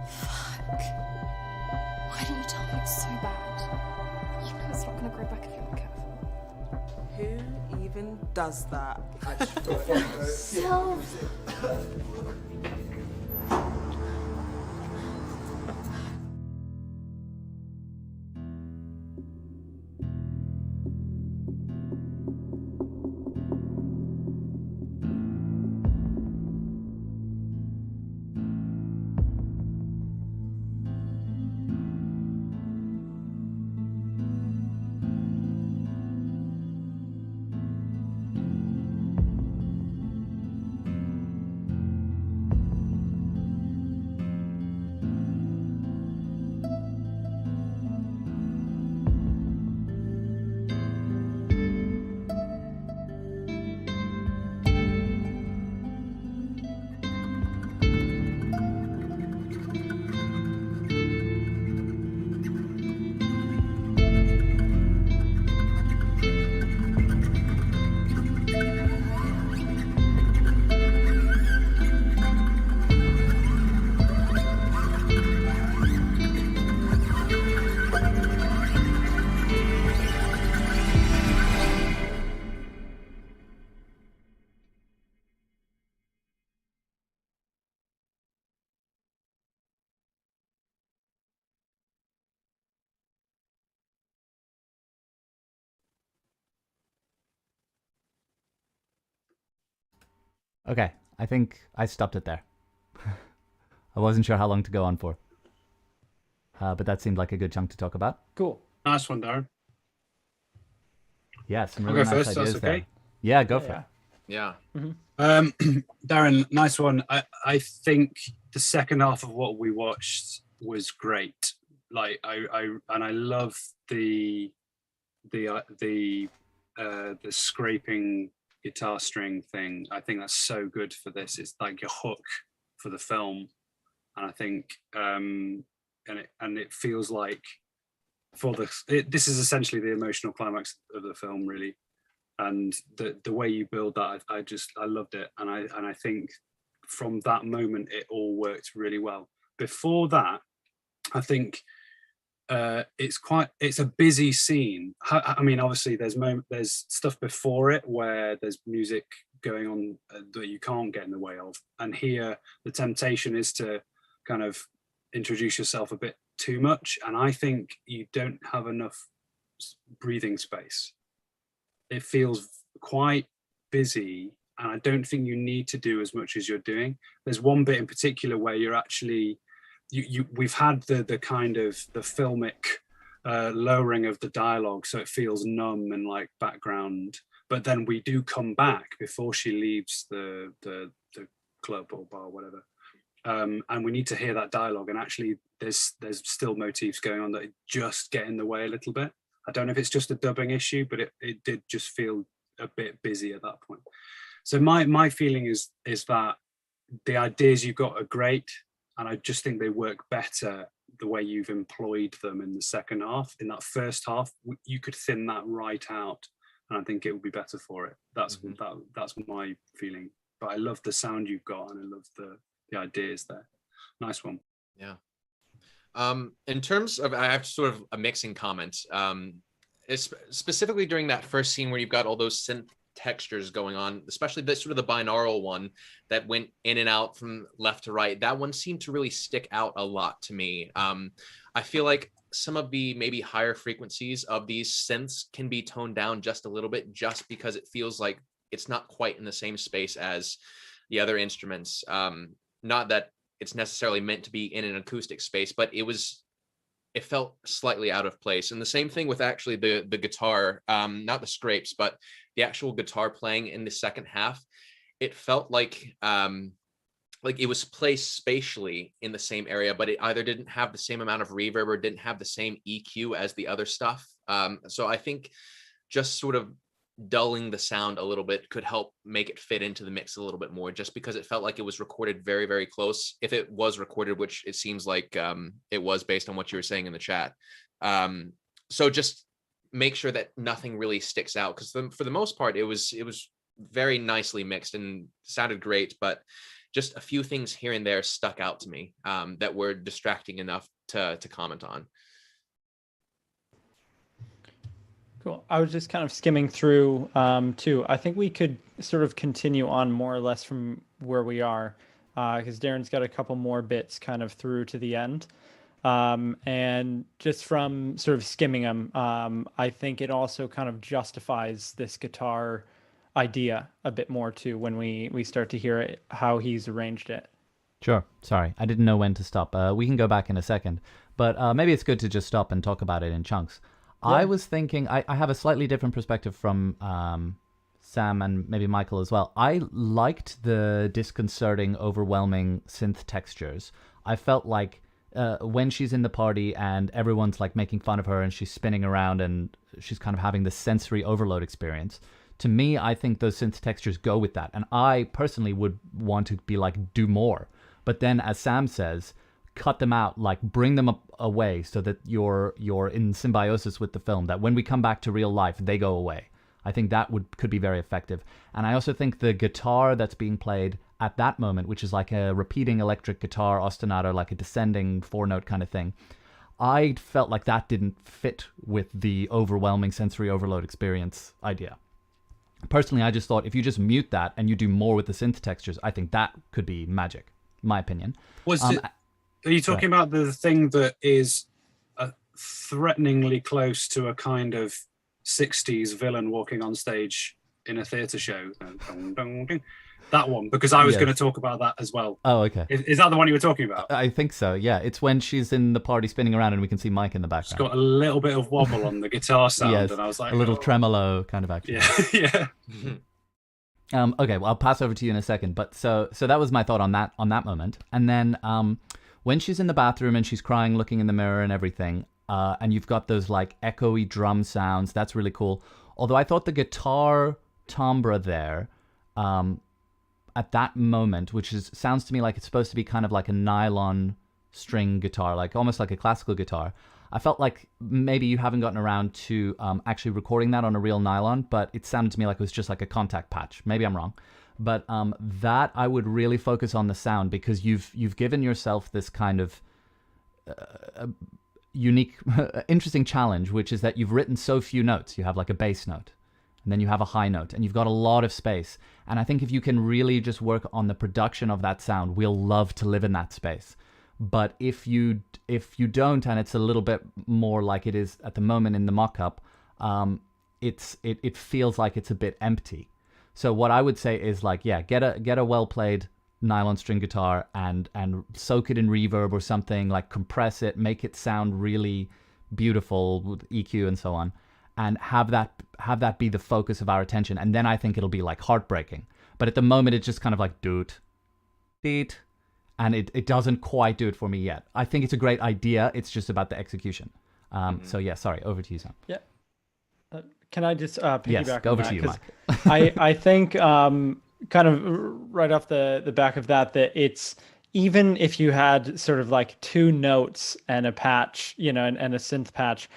Fuck. Why didn't you tell me it's so bad? You know it's not gonna grow back if you're not careful. Who even does that? Sylv. Okay, I think I stopped it there. I wasn't sure how long to go on for. But that seemed like a good chunk to talk about. Cool. Nice one, Darren. Yeah, some I'll really go nice first, ideas that's there. okay. Yeah, go for it. Yeah. Darren, nice one. I think the second half of what we watched was great. Like I love the the scraping guitar string thing. I think that's so good for this. It's like your hook for the film, and I think and it feels like this is essentially the emotional climax of the film, really. And the way you build that, I loved it, and I think from that moment it all worked really well. Before that, I think it's a busy scene. I mean, obviously there's stuff before it where there's music going on that you can't get in the way of, and here the temptation is to kind of introduce yourself a bit too much, and I think you don't have enough breathing space. It feels quite busy, and I don't think you need to do as much as you're doing. There's one bit in particular where you're actually we've had the kind of the filmic lowering of the dialogue, so it feels numb and like background, but then we do come back before she leaves the club or bar, whatever, and we need to hear that dialogue, and actually there's still motifs going on that just get in the way a little bit. I don't know if it's just a dubbing issue, but it did just feel a bit busy at that point. So my feeling is that the ideas you've got are great, and I just think they work better the way you've employed them in the second half. In that first half, you could thin that right out, and I think it would be better for it. That's my feeling. But I love the sound you've got, and I love the ideas there. Nice one. Yeah. In terms of, I have sort of a mixing comment. Specifically during that first scene where you've got all those synth textures going on, especially the sort of the binaural one that went in and out from left to right. That one seemed to really stick out a lot to me. I feel like some of the maybe higher frequencies of these synths can be toned down just a little bit, just because it feels like it's not quite in the same space as the other instruments. Not that it's necessarily meant to be in an acoustic space, but it felt slightly out of place. And the same thing with actually the guitar, not the scrapes, but the actual guitar playing in the second half. It felt like it was placed spatially in the same area, but it either didn't have the same amount of reverb or didn't have the same EQ as the other stuff. So I think just sort of dulling the sound a little bit could help make it fit into the mix a little bit more, just because it felt like it was recorded very, very close. If it was recorded, which it seems like it was based on what you were saying in the chat. So just make sure that nothing really sticks out, because for the most part, it was very nicely mixed and sounded great, but just a few things here and there stuck out to me that were distracting enough to comment on. Cool. I was just kind of skimming through too. I think we could sort of continue on more or less from where we are, because Darren's got a couple more bits kind of through to the end. And just from sort of skimming them, I think it also kind of justifies this guitar idea a bit more too when we start to hear it, how he's arranged it. Sure. Sorry, I didn't know when to stop. We can go back in a second, but maybe it's good to just stop and talk about it in chunks. Yeah. I was thinking, I have a slightly different perspective from Sam and maybe Michael as well. I liked the disconcerting, overwhelming synth textures. I felt like when she's in the party and everyone's like making fun of her and she's spinning around and she's kind of having this sensory overload experience, to me, I think those synth textures go with that. And I personally would want to be like, do more. But then, as Sam says, cut them out, like bring them away so that you're in symbiosis with the film, that when we come back to real life, they go away. I think that could be very effective. And I also think the guitar that's being played at that moment, which is like a repeating electric guitar ostinato, like a descending 4-note kind of thing, I felt like that didn't fit with the overwhelming sensory overload experience idea. Personally, I just thought if you just mute that and you do more with the synth textures, I think that could be magic, my opinion. Are you talking about the thing that is threateningly close to a kind of 60s villain walking on stage in a theatre show? That one, because I was going to talk about that as well. Oh, okay. Is that the one you were talking about? I think so, yeah. It's when she's in the party spinning around and we can see Mike in the background. It's got a little bit of wobble on the guitar sound, yes, and I was like... a little tremolo kind of action. Yeah. Okay, well, I'll pass over to you in a second. But so that was my thought on that moment. And then when she's in the bathroom and she's crying, looking in the mirror and everything, and you've got those like echoey drum sounds, that's really cool. Although I thought the guitar timbre there, at that moment, sounds to me like it's supposed to be kind of like a nylon string guitar, like almost like a classical guitar. I felt like maybe you haven't gotten around to actually recording that on a real nylon, but it sounded to me like it was just like a contact patch. Maybe I'm wrong. But that I would really focus on the sound, because you've given yourself this kind of unique, interesting challenge, which is that you've written so few notes. You have like a bass note, and then you have a high note, and you've got a lot of space. And I think if you can really just work on the production of that sound, we'll love to live in that space. But if you don't, and it's a little bit more like it is at the moment in the mock-up, it feels like it's a bit empty. So what I would say is like, yeah, get a well-played nylon string guitar and soak it in reverb or something, like compress it, make it sound really beautiful with EQ and so on, and have that be the focus of our attention. And then I think it'll be like heartbreaking. But at the moment, it's just kind of like doot, beat, and it doesn't quite do it for me yet. I think it's a great idea. It's just about the exexecution. So yeah, sorry, over to you, Sam. Yeah. Can I just piggyback yes, go on over that? to you, Mike. I think kind of right off the back of that it's, even if you had sort of like two notes and a patch, and a synth patch,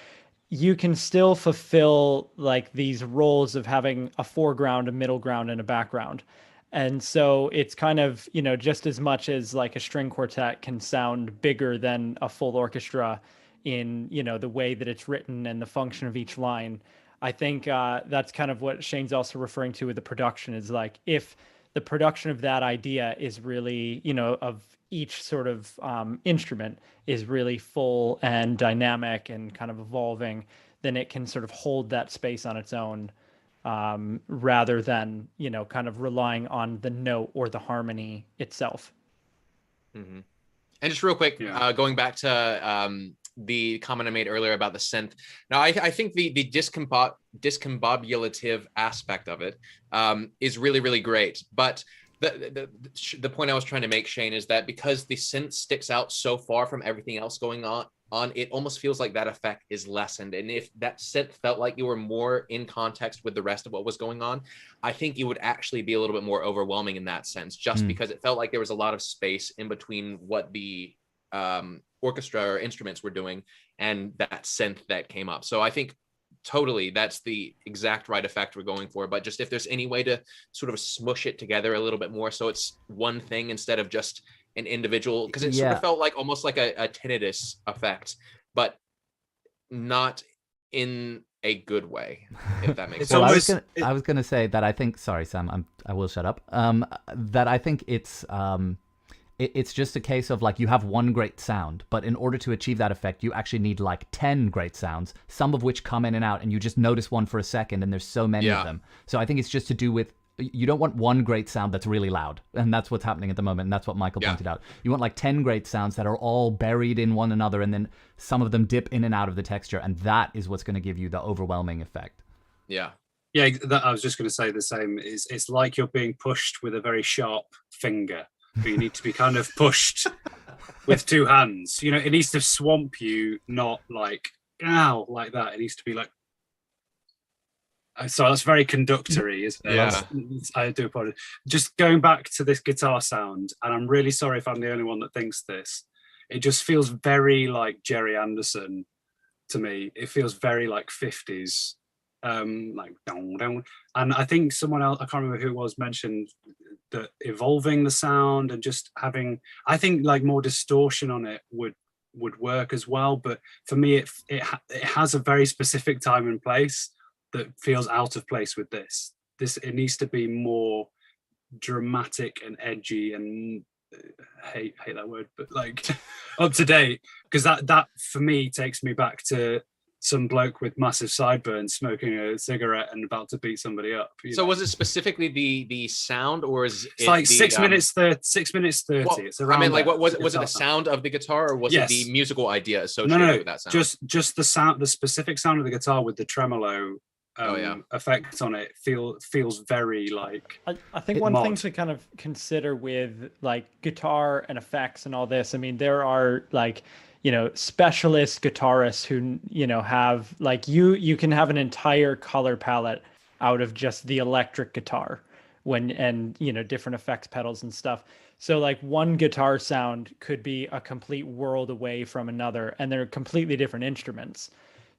you can still fulfill like these roles of having a foreground, a middle ground, and a background. And so it's kind of, just as much as like a string quartet can sound bigger than a full orchestra in, the way that it's written and the function of each line. I think that's kind of what Shane's also referring to with the production, is like, if the production of that idea is really, of each sort of instrument is really full and dynamic and kind of evolving, then it can sort of hold that space on its own, rather than, kind of relying on the note or the harmony itself. Mm-hmm. And just real quick, going back to the comment I made earlier about the synth. Now, I think the discombobulative aspect of it is really, really great. But the point I was trying to make, Shane, is that because the synth sticks out so far from everything else going on, it almost feels like that effect is lessened. And if that synth felt like you were more in context with the rest of what was going on, I think it would actually be a little bit more overwhelming in that sense, just because it felt like there was a lot of space in between what the orchestra or instruments were doing and that synth that came up. So I think totally that's the exact right effect we're going for. But just if there's any way to sort of smush it together a little bit more so it's one thing instead of just an individual, because it sort of felt like almost like a tinnitus effect, but not in a good way, if that makes sense. I was gonna say that I think, sorry Sam, I will shut up, that I think it's just a case of like, you have one great sound, but in order to achieve that effect, you actually need like 10 great sounds, some of which come in and out, and you just notice one for a second, and there's so many of them. So I think it's just to do with, you don't want one great sound that's really loud, and that's what's happening at the moment, and that's what Michael pointed out. You want like 10 great sounds that are all buried in one another, and then some of them dip in and out of the texture, and that is what's going to give you the overwhelming effect. Yeah, I was just going to say the same. It's like you're being pushed with a very sharp finger. But you need to be kind of pushed with two hands. It needs to swamp you, not like, ow, like that. It needs to be like, so that's very conductory, isn't it? Yeah. I do apologize. Just going back to this guitar sound, and I'm really sorry if I'm the only one that thinks this, it just feels very like Jerry Anderson to me. It feels very like 50s, like dong, dong. And I think someone else, I can't remember who it was, mentioned that evolving the sound and just having, I think like more distortion on it would work as well. But for me, it has a very specific time and place that feels out of place with this. It needs to be more dramatic and edgy and hate that word, but like up to date, because that for me takes me back to some bloke with massive sideburns smoking a cigarette and about to beat somebody up. So was it specifically the sound, or is it's like 6 minutes 30? Well, it's around. I mean, like, what was it? Was it the sound of the guitar, or was it the musical idea associated with that sound? Just the sound, the specific sound of the guitar with the tremolo effect on it feels very like. I think one thing to kind of consider with like guitar and effects and all this, I mean, there are like, specialist guitarists who, have like you can have an entire color palette out of just the electric guitar and different effects pedals and stuff. So like one guitar sound could be a complete world away from another, and they're completely different instruments.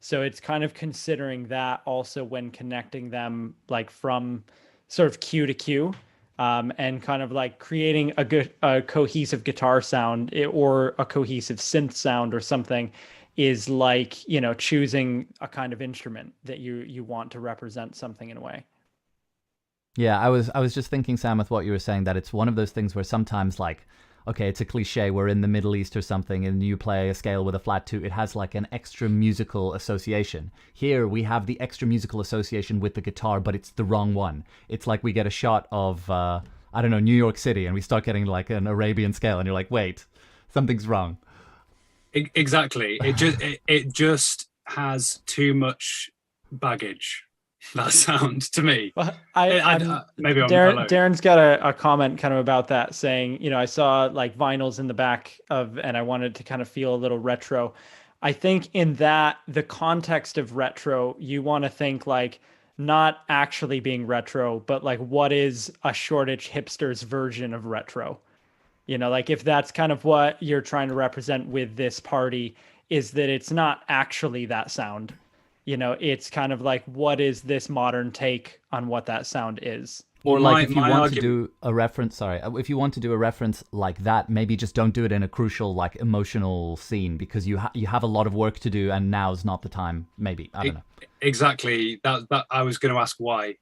So it's kind of considering that also when connecting them like from sort of cue to cue, and kind of like creating a cohesive guitar sound or a cohesive synth sound or something is like, choosing a kind of instrument that you want to represent something in a way. Yeah, I was just thinking, Sam, with what you were saying, that it's one of those things where sometimes, like, okay, it's a cliche, we're in the Middle East or something, and you play a scale with a flat 2, it has like an extra musical association. Here, we have the extra musical association with the guitar, but it's the wrong one. It's like we get a shot of, I don't know, New York City, and we start getting like an Arabian scale, and you're like, wait, something's wrong. Exactly. It just has too much baggage. That sound to me. Well, maybe I'm Darren's got a comment kind of about that, saying, I saw like vinyls in the back and I wanted to kind of feel a little retro. I think in that, the context of retro, you want to think like not actually being retro, but like what is a Shoreditch hipster's version of retro? Like if that's kind of what you're trying to represent with this party, is that it's not actually that sound. It's kind of like, what is this modern take on what that sound is? Or like if you want to do a reference, if you want to do a reference like that, maybe just don't do it in a crucial, like, emotional scene, because you have a lot of work to do, and now's not the time. Maybe, I don't know. Exactly. That I was going to ask why.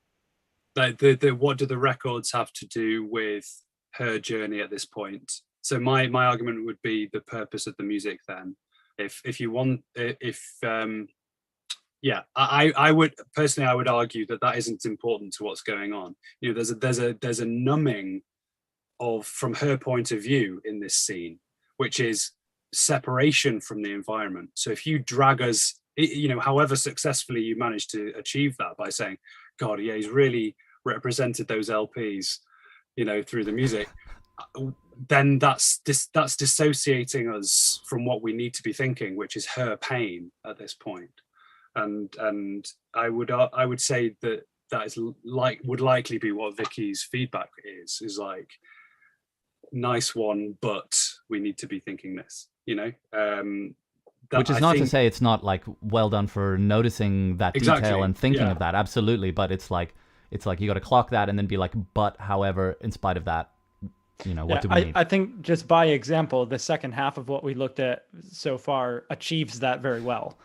Like, what do the records have to do with her journey at this point? So my argument would be the purpose of the music. Then, if you want, yeah, I would personally, I would argue that isn't important to what's going on. There's a numbing from her point of view in this scene, which is separation from the environment. So if you drag us, however successfully you manage to achieve that by saying, God, yeah, he's really represented those LPs, through the music, then that's dissociating us from what we need to be thinking, which is her pain at this point. And I would say that is would likely be what Vicky's feedback is like, nice one, but we need to be thinking this, which is not to say it's not like well done for noticing that detail and thinking of that, absolutely, but it's like you got to clock that and then be like, but however, in spite of that, what do we need? I think just by example, the second half of what we looked at so far achieves that very well.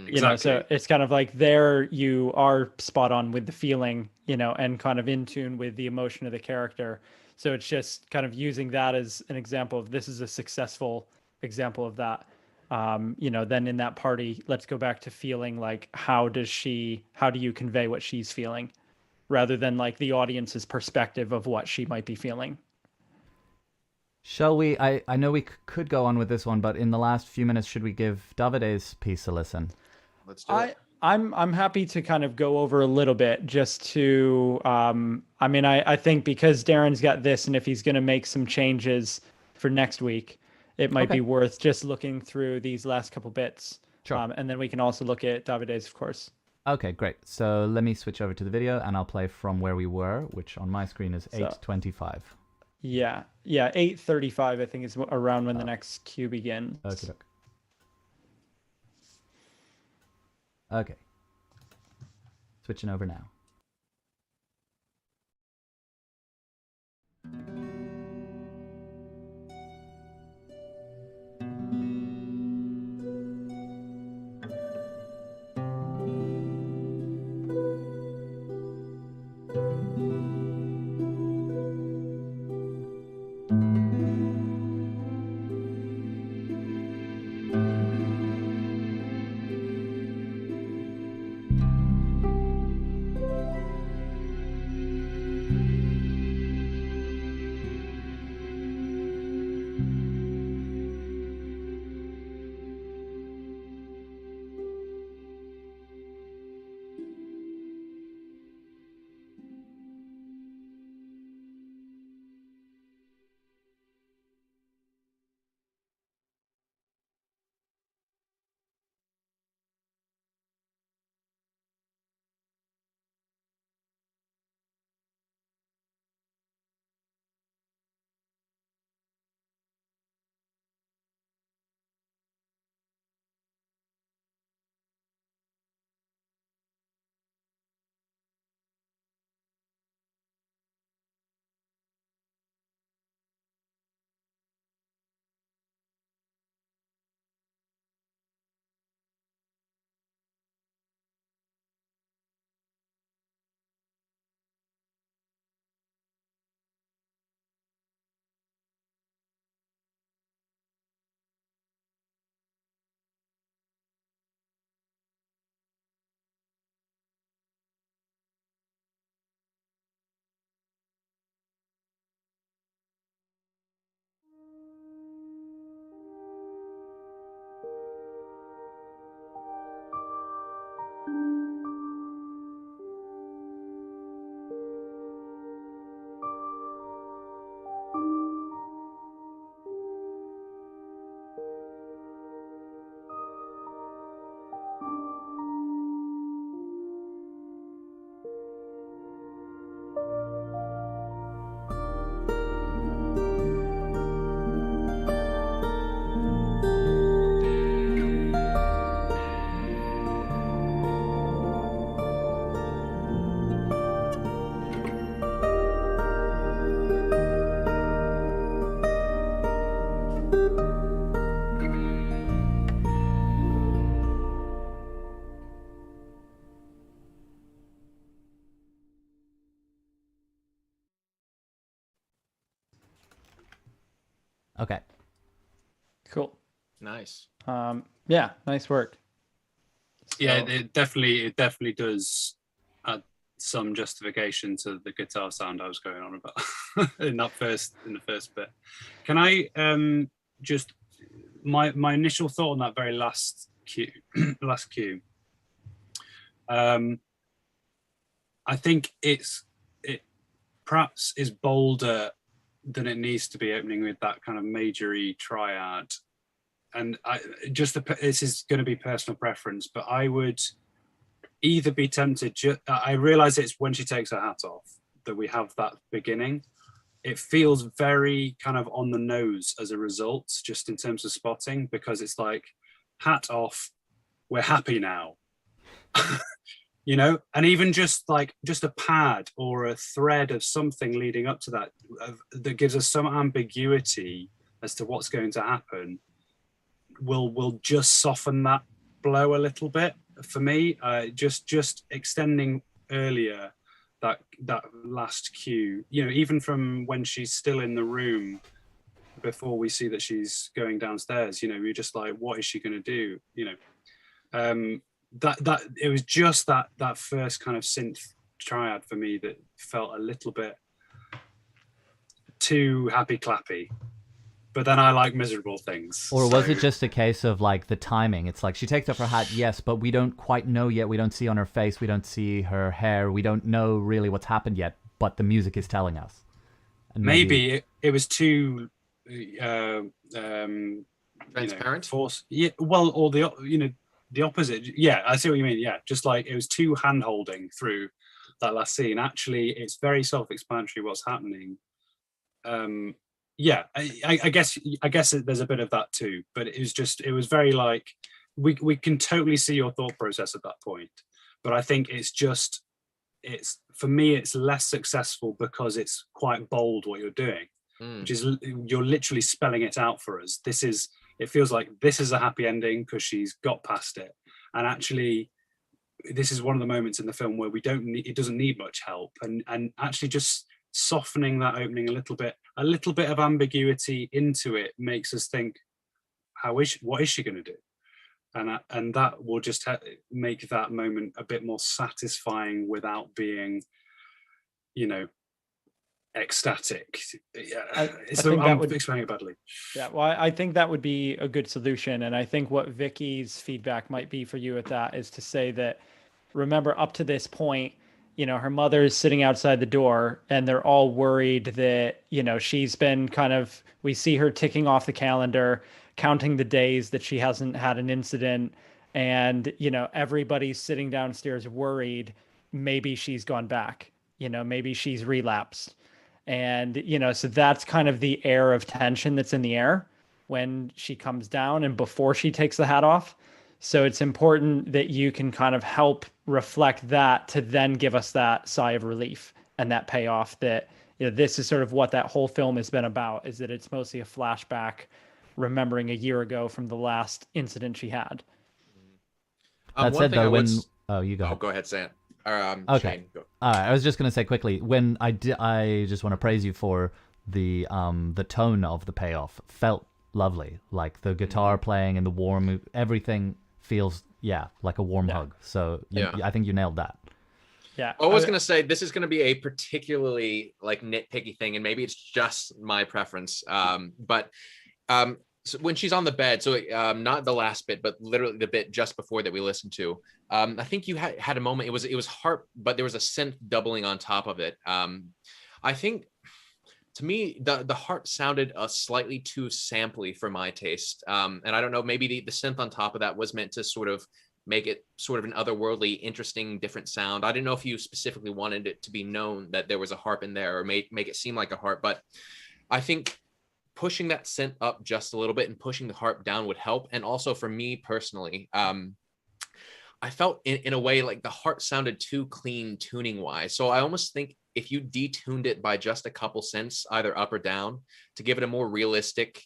Exactly. So it's kind of like there you are spot on with the feeling, and kind of in tune with the emotion of the character. So it's just kind of using that as an example of, this is a successful example of that. Then in that party, let's go back to feeling like, how do you convey what she's feeling, rather than like the audience's perspective of what she might be feeling. Shall we? I know we could go on with this one, but in the last few minutes, should we give Davide's piece a listen? Let's do it. I'm happy to kind of go over a little bit just to, I think because Darren's got this, and if he's going to make some changes for next week, it might be worth just looking through these last couple bits. Sure. And then we can also look at Davide's, of course. Okay, great. So let me switch over to the video, and I'll play from where we were, which on my screen is 8:25. Yeah, 8:35 I think is around when the next cue begins. Okay. Switching over now. Okay. Cool. Nice. Yeah, nice work. Yeah, So- it definitely does add some justification to the guitar sound I was going on about in the first bit. Can I just my initial thought on that very last cue I think it perhaps is bolder than it needs to be, opening with that kind of majory triad. And this is going to be personal preference, but I would either be tempted. I realize it's when she takes her hat off that we have that beginning. It feels very kind of on the nose as a result, just in terms of spotting, because it's like hat off, we're happy now. You know, and even just a pad or a thread of something leading up to that that gives us some ambiguity as to what's going to happen will just soften that blow a little bit for me. Just extending earlier that last cue, you know, even from when she's still in the room before we see that she's going downstairs, you know, we're just like, what is she going to do, you know? That it was just that first kind of synth triad for me that felt a little bit too happy clappy, but then I like miserable things. Or was it just a case of like the timing? It's like she takes off her hat, yes, but we don't quite know yet. We don't see on her face, we don't see her hair, we don't know really what's happened yet, but the music is telling us. And maybe it was too Transparent. Force, yeah. Well, or the opposite. Yeah, I see what you mean. Yeah, just like it was too hand-holding through that last scene. Actually, it's very self-explanatory what's happening. Yeah, I guess there's a bit of that too, but it was very like we can totally see your thought process at that point, but I think it's for me it's less successful because it's quite bold what you're doing, which is you're literally spelling it out for us. It feels like this is a happy ending because she's got past it, and actually this is one of the moments in the film where it doesn't need much help, and actually just softening that opening a little bit of ambiguity into it makes us think, what is she going to do, and that will just make that moment a bit more satisfying without being, you know, ecstatic. Yeah, I'm explaining it badly. Yeah, well, I think that would be a good solution, and I think what Vicky's feedback might be for you at that is to say that, remember, up to this point, you know, her mother is sitting outside the door and they're all worried that, you know, she's been we see her ticking off the calendar, counting the days that she hasn't had an incident. And, you know, everybody's sitting downstairs worried, maybe she's gone back, you know, maybe she's relapsed. And, you know, so that's kind of the air of tension that's in the air when she comes down and before she takes the hat off. So it's important that you can kind of help reflect that to then give us that sigh of relief and that payoff that, you know, this is sort of what that whole film has been about, is that it's mostly a flashback remembering a year ago from the last incident she had. That said, though, you go. Oh, go ahead, Sam. Okay. Shane, go. I was just going to say quickly, when I just want to praise you for the tone of the payoff. Felt lovely, like the guitar playing and the warm, everything feels like a warm hug. So I think you nailed that. Yeah, I was gonna say this is gonna be a particularly like nitpicky thing, and maybe it's just my preference. But so when she's on the bed, so not the last bit, but literally the bit just before that we listened to, I think you had a moment. It was harp, but there was a synth doubling on top of it. I think, to me, the harp sounded slightly too sampley for my taste. And I don't know, maybe the synth on top of that was meant to sort of make it sort of an otherworldly, interesting, different sound. I didn't know if you specifically wanted it to be known that there was a harp in there or make it seem like a harp, but I think pushing that synth up just a little bit and pushing the harp down would help. And also for me personally, I felt in a way like the harp sounded too clean tuning wise. So I almost think if you detuned it by just a couple cents, either up or down, to give it a more realistic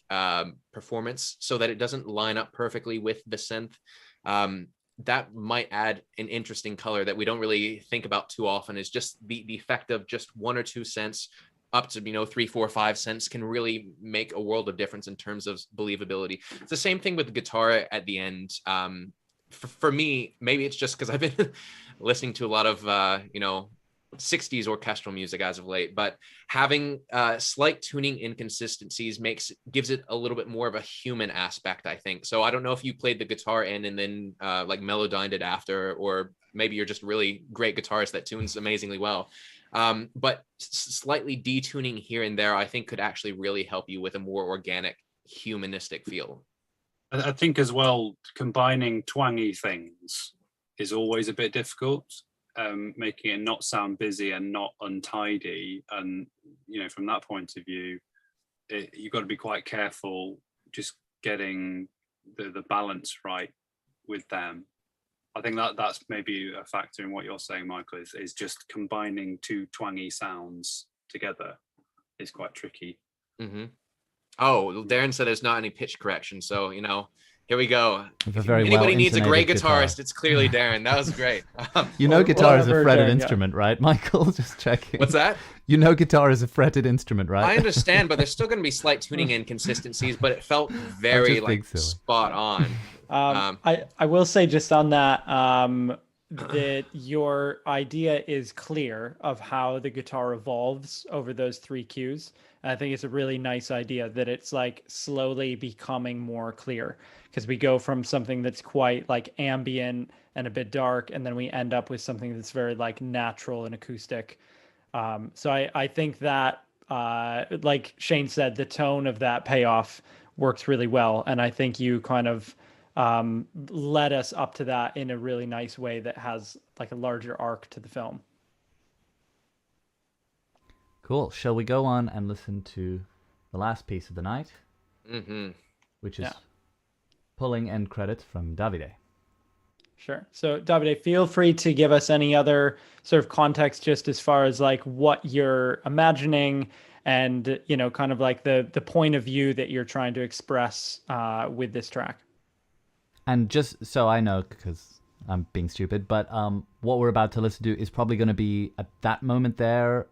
performance so that it doesn't line up perfectly with the synth, that might add an interesting color that we don't really think about too often, is just the effect of just 1 or 2 cents up to 3, 4, 5 cents can really make a world of difference in terms of believability. It's the same thing with the guitar at the end. For me, maybe it's just because I've been listening to a lot of 60s orchestral music as of late, but having slight tuning inconsistencies gives it a little bit more of a human aspect, I think. So I don't know if you played the guitar in and then like melodined it after, or maybe you're just really great guitarist that tunes amazingly well. But slightly detuning here and there, I think could actually really help you with a more organic, humanistic feel. I think as well, combining twangy things is always a bit difficult. Making it not sound busy and not untidy, and from that point of view, you've got to be quite careful just getting the balance right with them. I think that's maybe a factor in what you're saying, Michael, is just combining two twangy sounds together is quite tricky. Mm-hmm. Oh, Darren said there's not any pitch correction, so here we go. If anybody needs a great guitarist, it's clearly Darren. That was great. Guitar is a fretted instrument, right, Michael? Just checking. What's that? Guitar is a fretted instrument, right? I understand, but there's still going to be slight tuning inconsistencies, but it felt very spot on. I will say just on that, that your idea is clear of how the guitar evolves over those 3 cues. And I think it's a really nice idea that it's like slowly becoming more clear, because we go from something that's quite like ambient and a bit dark, and then we end up with something that's very like natural and acoustic. So I think that, like Shane said, the tone of that payoff works really well. And I think you kind of led us up to that in a really nice way that has like a larger arc to the film. Cool. Shall we go on and listen to the last piece of the night, which is pulling end credits from Davide? Sure. So Davide, feel free to give us any other sort of context just as far as like what you're imagining and, kind of like the point of view that you're trying to express with this track. And just so I know, because I'm being stupid, but what we're about to listen to is probably going to be at that moment there,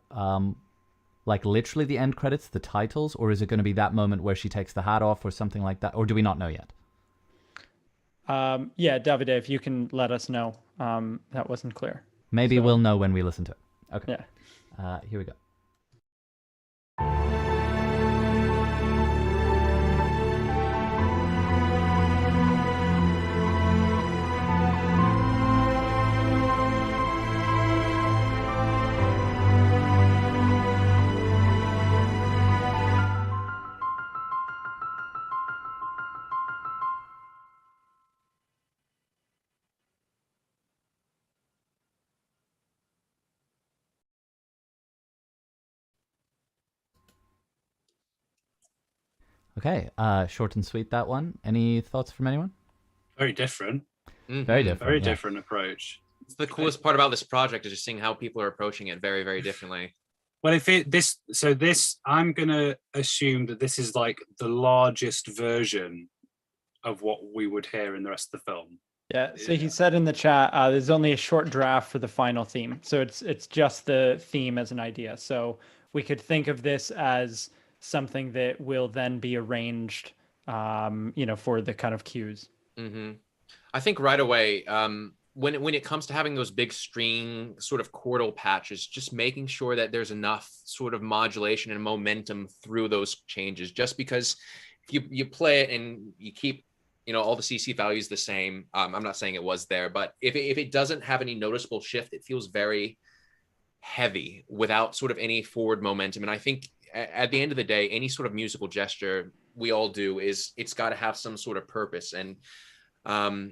like literally the end credits, the titles, or is it going to be that moment where she takes the hat off or something like that? Or do we not know yet? Yeah, Davide, if you can let us know. That wasn't clear. Maybe we'll know when we listen to it. Okay. Yeah. Here we go. Okay, short and sweet, that one. Any thoughts from anyone? Very different. Very different. Very different approach. It's the coolest part about this project is just seeing how people are approaching it very, very differently. Well, I'm gonna assume that this is like the largest version of what we would hear in the rest of the film. Yeah. So he said in the chat, there's only a short draft for the final theme. So it's just the theme as an idea. So we could think of this as something that will then be arranged, for the kind of cues. Mm-hmm. I think right away, when it comes to having those big string sort of chordal patches, just making sure that there's enough sort of modulation and momentum through those changes. Just because if you play it and you keep all the CC values the same, I'm not saying it was there, but if it doesn't have any noticeable shift, it feels very heavy without sort of any forward momentum. And I think at the end of the day, any sort of musical gesture we all do it's got to have some sort of purpose. And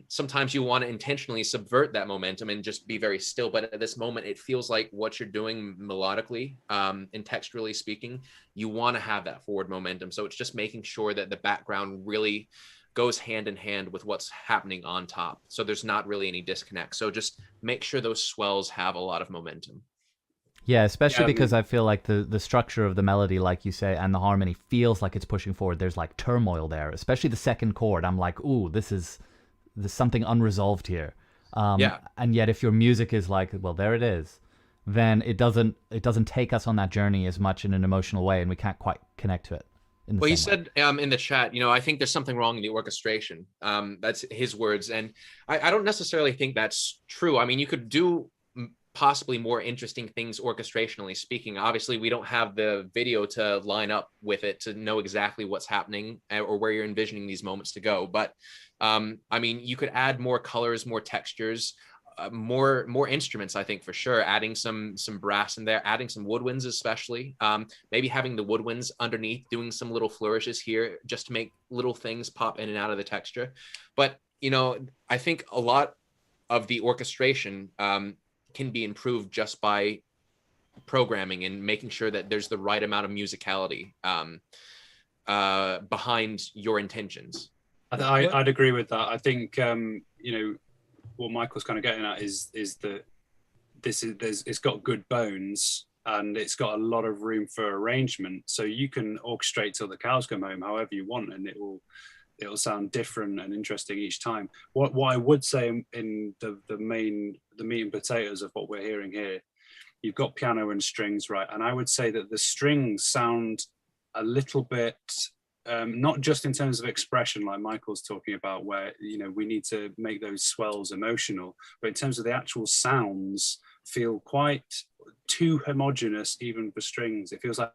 sometimes you want to intentionally subvert that momentum and just be very still. But at this moment, it feels like what you're doing melodically and texturally speaking, you want to have that forward momentum. So it's just making sure that the background really goes hand in hand with what's happening on top. So there's not really any disconnect. So just make sure those swells have a lot of momentum. Yeah, especially because I feel like the structure of the melody, like you say, and the harmony feels like it's pushing forward. There's like turmoil there, especially the second chord. I'm like, ooh, there's something unresolved here. And yet if your music is like, well, there it is, then it doesn't take us on that journey as much in an emotional way, and we can't quite connect to it. Well, he said in the chat, I think there's something wrong in the orchestration. That's his words. And I don't necessarily think that's true. I mean, you could do possibly more interesting things orchestrationally speaking. Obviously, we don't have the video to line up with it to know exactly what's happening or where you're envisioning these moments to go. But I mean, you could add more colors, more textures, more instruments, I think, for sure, adding some brass in there, adding some woodwinds, especially maybe having the woodwinds underneath, doing some little flourishes here just to make little things pop in and out of the texture. But I think a lot of the orchestration can be improved just by programming and making sure that there's the right amount of musicality behind your intentions. I'd agree with that. I think what Michael's kind of getting at is that it's got good bones and it's got a lot of room for arrangement. So you can orchestrate till the cows come home however you want, and it'll sound different and interesting each time. What I would say in the meat and potatoes of what we're hearing here, you've got piano and strings, right? And I would say that the strings sound a little bit not just in terms of expression like Michael's talking about, where we need to make those swells emotional, but in terms of the actual sounds feel quite too homogenous even for strings. It feels like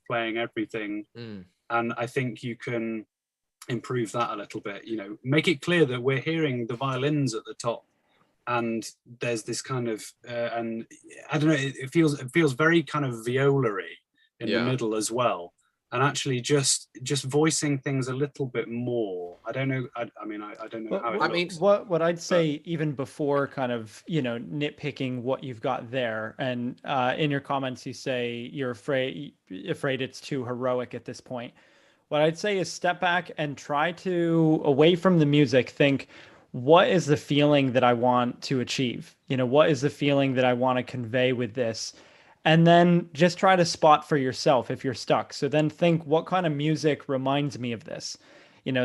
playing everything. And I think you can improve that a little bit, make it clear that we're hearing the violins at the top and there's this kind of and I don't know, it feels very kind of viola-y in the middle as well. And actually just voicing things a little bit more. I don't know. I mean, I don't know how it looks. What I'd say, even before kind of, nitpicking what you've got there, and in your comments, you say you're afraid it's too heroic at this point. What I'd say is step back and try to, away from the music, think, what is the feeling that I want to achieve? What is the feeling that I want to convey with this? And then just try to spot for yourself if you're stuck. So then think, what kind of music reminds me of this?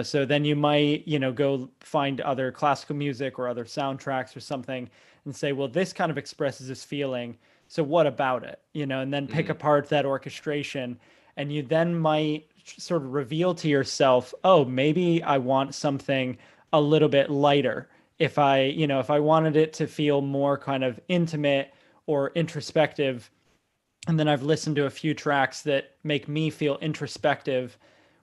So then you might, go find other classical music or other soundtracks or something and say, well, this kind of expresses this feeling. So what about it? And then pick apart that orchestration. And you then might sort of reveal to yourself, oh, maybe I want something a little bit lighter. If I wanted it to feel more kind of intimate or introspective, and then I've listened to a few tracks that make me feel introspective,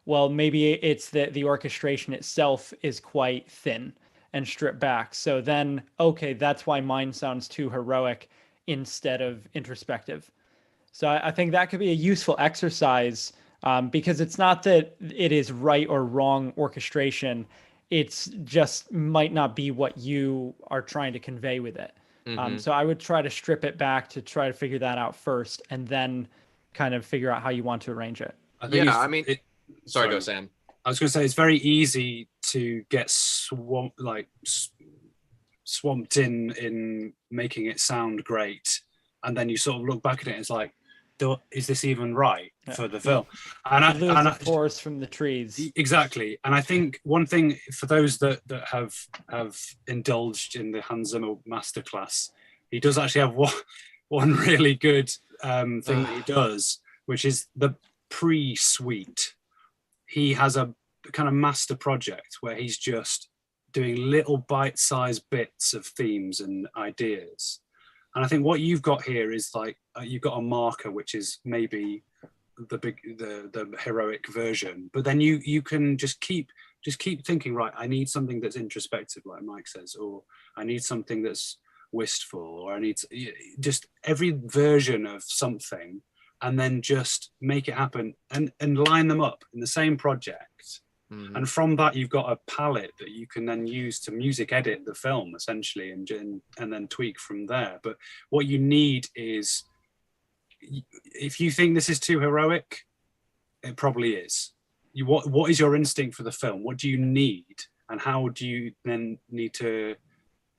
well, maybe it's that the orchestration itself is quite thin and stripped back. So then, okay, that's why mine sounds too heroic instead of introspective. So I think that could be a useful exercise, because it's not that it is right or wrong orchestration. It's just might not be what you are trying to convey with it. So I would try to strip it back to try to figure that out first, and then kind of figure out how you want to arrange it. Sorry, go Sam. I was going to say it's very easy to get swamped in making it sound great, and then you sort of look back at it and it's like, is this even right for the film? And you lose the forest from the trees. Exactly. And I think one thing for those that have indulged in the Hans Zimmer masterclass, he does actually have one really good thing that he does, which is the pre-suite. He has a kind of master project where he's just doing little bite-sized bits of themes and ideas. And I think what you've got here is like you've got a marker, which is maybe the heroic version, but then you can just keep thinking, right, I need something that's introspective, like Mike says, or I need something that's wistful, or I need just every version of something, and then just make it happen and line them up in the same project. And from that, you've got a palette that you can then use to music edit the film, essentially, and then tweak from there. But what you need is, if you think this is too heroic, it probably is. What is your instinct for the film? What do you need? And how do you then need to,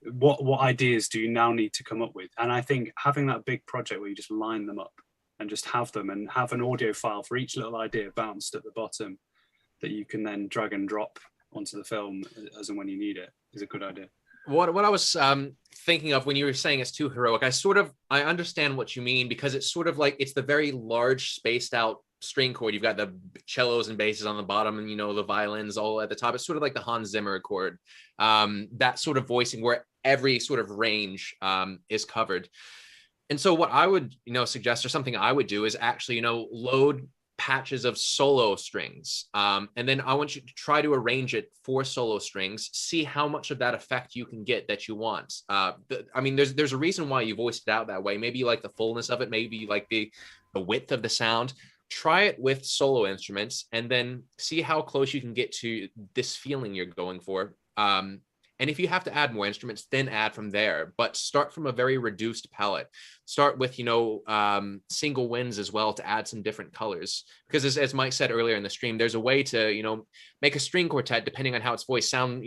what ideas do you now need to come up with? And I think having that big project where you just line them up and just have them and have an audio file for each little idea bounced at the bottom that you can then drag and drop onto the film as and when you need it is a good idea. what I was thinking of when you were saying it's too heroic, I understand what you mean, because it's sort of like it's the very large spaced out string chord. You've got the cellos and basses on the bottom, and the violins all at the top. It's sort of like the Hans Zimmer chord, that sort of voicing where every sort of range is covered. And so what I would suggest, or something I would do, is actually load patches of solo strings, and then I want you to try to arrange it for solo strings, see how much of that effect you can get that you want. There's a reason why you voiced it out that way. Maybe you like the fullness of it, maybe you like the width of the sound. Try it with solo instruments and then see how close you can get to this feeling you're going for. And if you have to add more instruments, then add from there. But start from a very reduced palette. Start with, single winds as well to add some different colors. Because as Mike said earlier in the stream, there's a way to, make a string quartet, depending on how it's voiced, sound,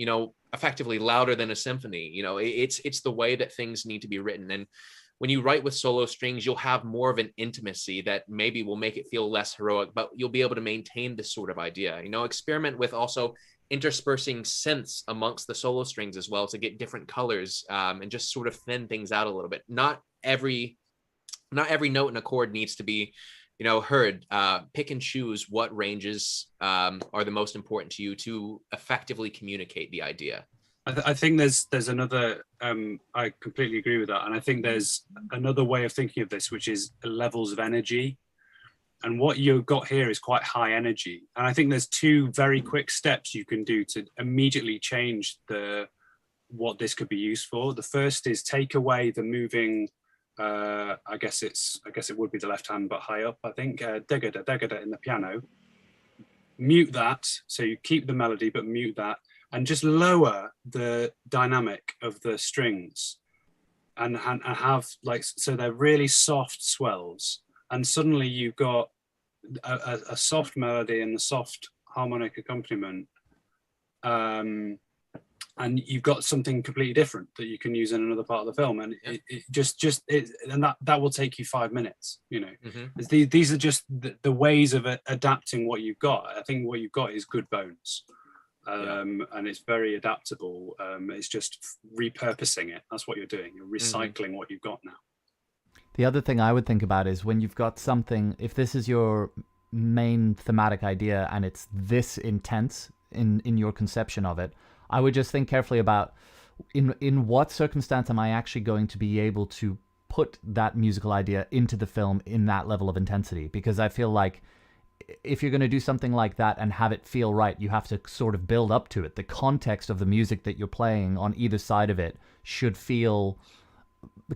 effectively louder than a symphony. It's the way that things need to be written. And when you write with solo strings, you'll have more of an intimacy that maybe will make it feel less heroic, but you'll be able to maintain this sort of idea. Experiment with also interspersing synths amongst the solo strings as well to get different colors, and just sort of thin things out a little bit. Not every note in a chord needs to be heard. Pick and choose what ranges are the most important to you to effectively communicate the idea. I think there's another, I completely agree with that, and I think there's another way of thinking of this, which is levels of energy. And what you've got here is quite high energy. And I think there's two very quick steps you can do to immediately change what this could be used for. The first is take away the moving, I guess it would be the left hand, but high up, I think, degada in the piano. Mute that, so you keep the melody, but mute that, and just lower the dynamic of the strings and have so they're really soft swells. And suddenly you've got a soft melody and the soft harmonic accompaniment, and you've got something completely different that you can use in another part of the film. And that will take you 5 minutes. These are just the ways of adapting what you've got. I think what you've got is good bones, and it's very adaptable. It's just repurposing it. That's what you're doing. You're recycling what you've got now. The other thing I would think about is when you've got something, if this is your main thematic idea and it's this intense in your conception of it, I would just think carefully about in what circumstance am I actually going to be able to put that musical idea into the film in that level of intensity? Because I feel like if you're going to do something like that and have it feel right, you have to sort of build up to it. The context of the music that you're playing on either side of it should feel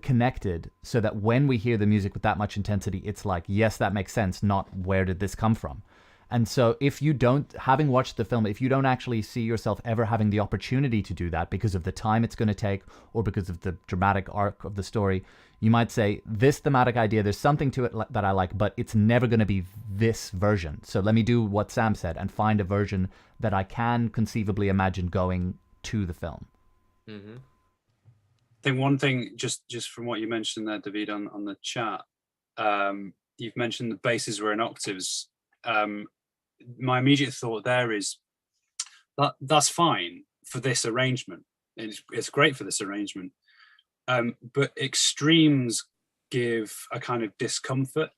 connected, so that when we hear the music with that much intensity, it's like, yes, that makes sense, not where did this come from? And so if you don't, having watched the film, if you don't actually see yourself ever having the opportunity to do that because of the time it's going to take or because of the dramatic arc of the story, you might say, this thematic idea, there's something to it that I like, but it's never going to be this version. So let me do what Sam said and find a version that I can conceivably imagine going to the film. Mm-hmm. I think one thing, just from what you mentioned there, David, on the chat, you've mentioned the basses were in octaves. My immediate thought there is that's fine for this arrangement. It's great for this arrangement, but extremes give a kind of discomfort,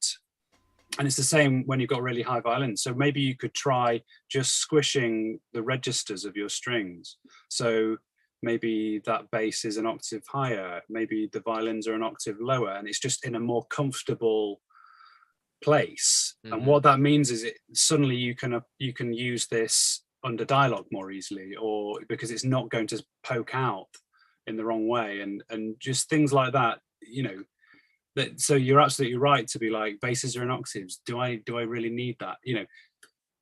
and it's the same when you've got really high violins. So maybe you could try just squishing the registers of your strings. So maybe that bass is an octave higher, maybe the violins are an octave lower, and it's just in a more comfortable place. Mm-hmm. And what that means is suddenly you can use this under dialogue more easily, or because it's not going to poke out in the wrong way, and just things like that. So you're absolutely right to be like, basses are in octaves. Do I really need that?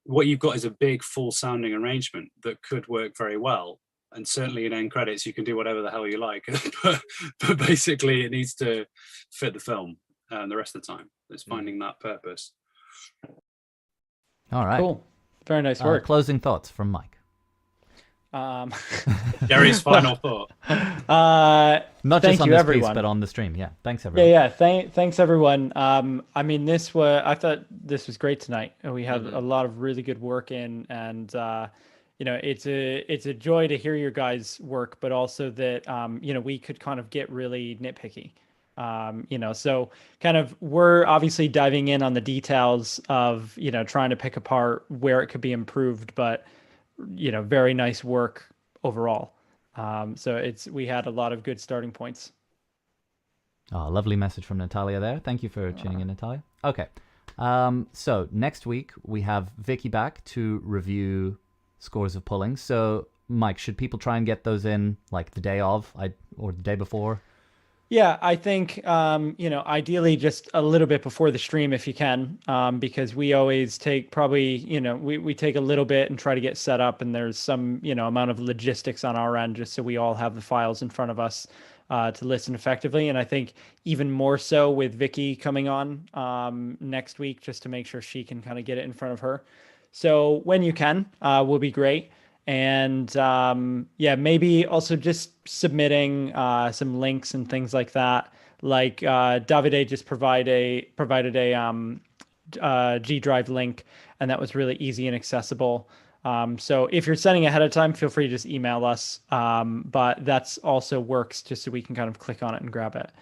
What you've got is a big full sounding arrangement that could work very well. And certainly in end credits, you can do whatever the hell you like, but basically it needs to fit the film. And the rest of the time, it's finding that purpose. All right. Cool. Very nice work. Closing thoughts from Mike. Gary's final thought. Not just on this piece, but on the stream. Yeah. Thanks, everyone. Yeah. Thanks, everyone. I thought this was great tonight. We had a lot of really good work in, and it's a joy to hear your guys' work, but also that we could kind of get really nitpicky. So kind of we're obviously diving in on the details of trying to pick apart where it could be improved, but very nice work overall. So we had a lot of good starting points. Oh, lovely message from Natalia there. Thank you for tuning in, Natalia. Okay. So next week we have Vicky back to review Scores of Pulling. So Mike, should people try and get those in like the day of or the day before? Yeah, I think, ideally just a little bit before the stream if you can, because we always take probably, we take a little bit and try to get set up, and there's some, amount of logistics on our end just so we all have the files in front of us to listen effectively. And I think even more so with Vicky coming on next week, just to make sure she can kind of get it in front of her. So when you can, will be great. And maybe also just submitting some links and things like that. Like Davide just provided a G Drive link, and that was really easy and accessible. So if you're sending ahead of time, feel free to just email us. But that's also works just so we can kind of click on it and grab it.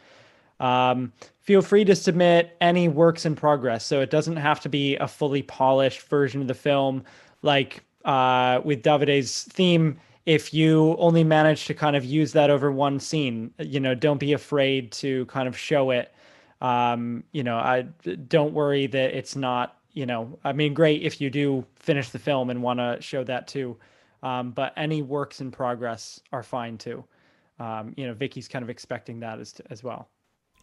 Feel free to submit any works in progress. So it doesn't have to be a fully polished version of the film. Like with Davide's theme, if you only manage to kind of use that over one scene, don't be afraid to kind of show it. I don't worry that it's not, great if you do finish the film and want to show that too. But any works in progress are fine too. Vicky's kind of expecting that as well.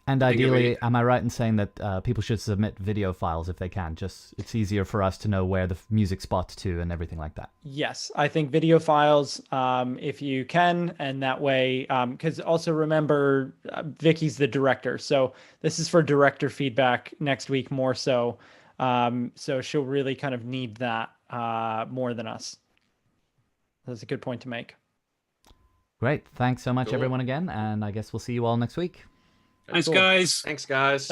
And ideally, am I right in saying that people should submit video files if they can? Just it's easier for us to know where the music spots to and everything like that. Yes, I think video files, if you can, and that way, because also remember, Vicky's the director, so this is for director feedback next week more so. So she'll really kind of need that more than us. That's a good point to make. Great. Thanks so much, everyone, again. And I guess we'll see you all next week. Thanks, guys. Thanks, guys.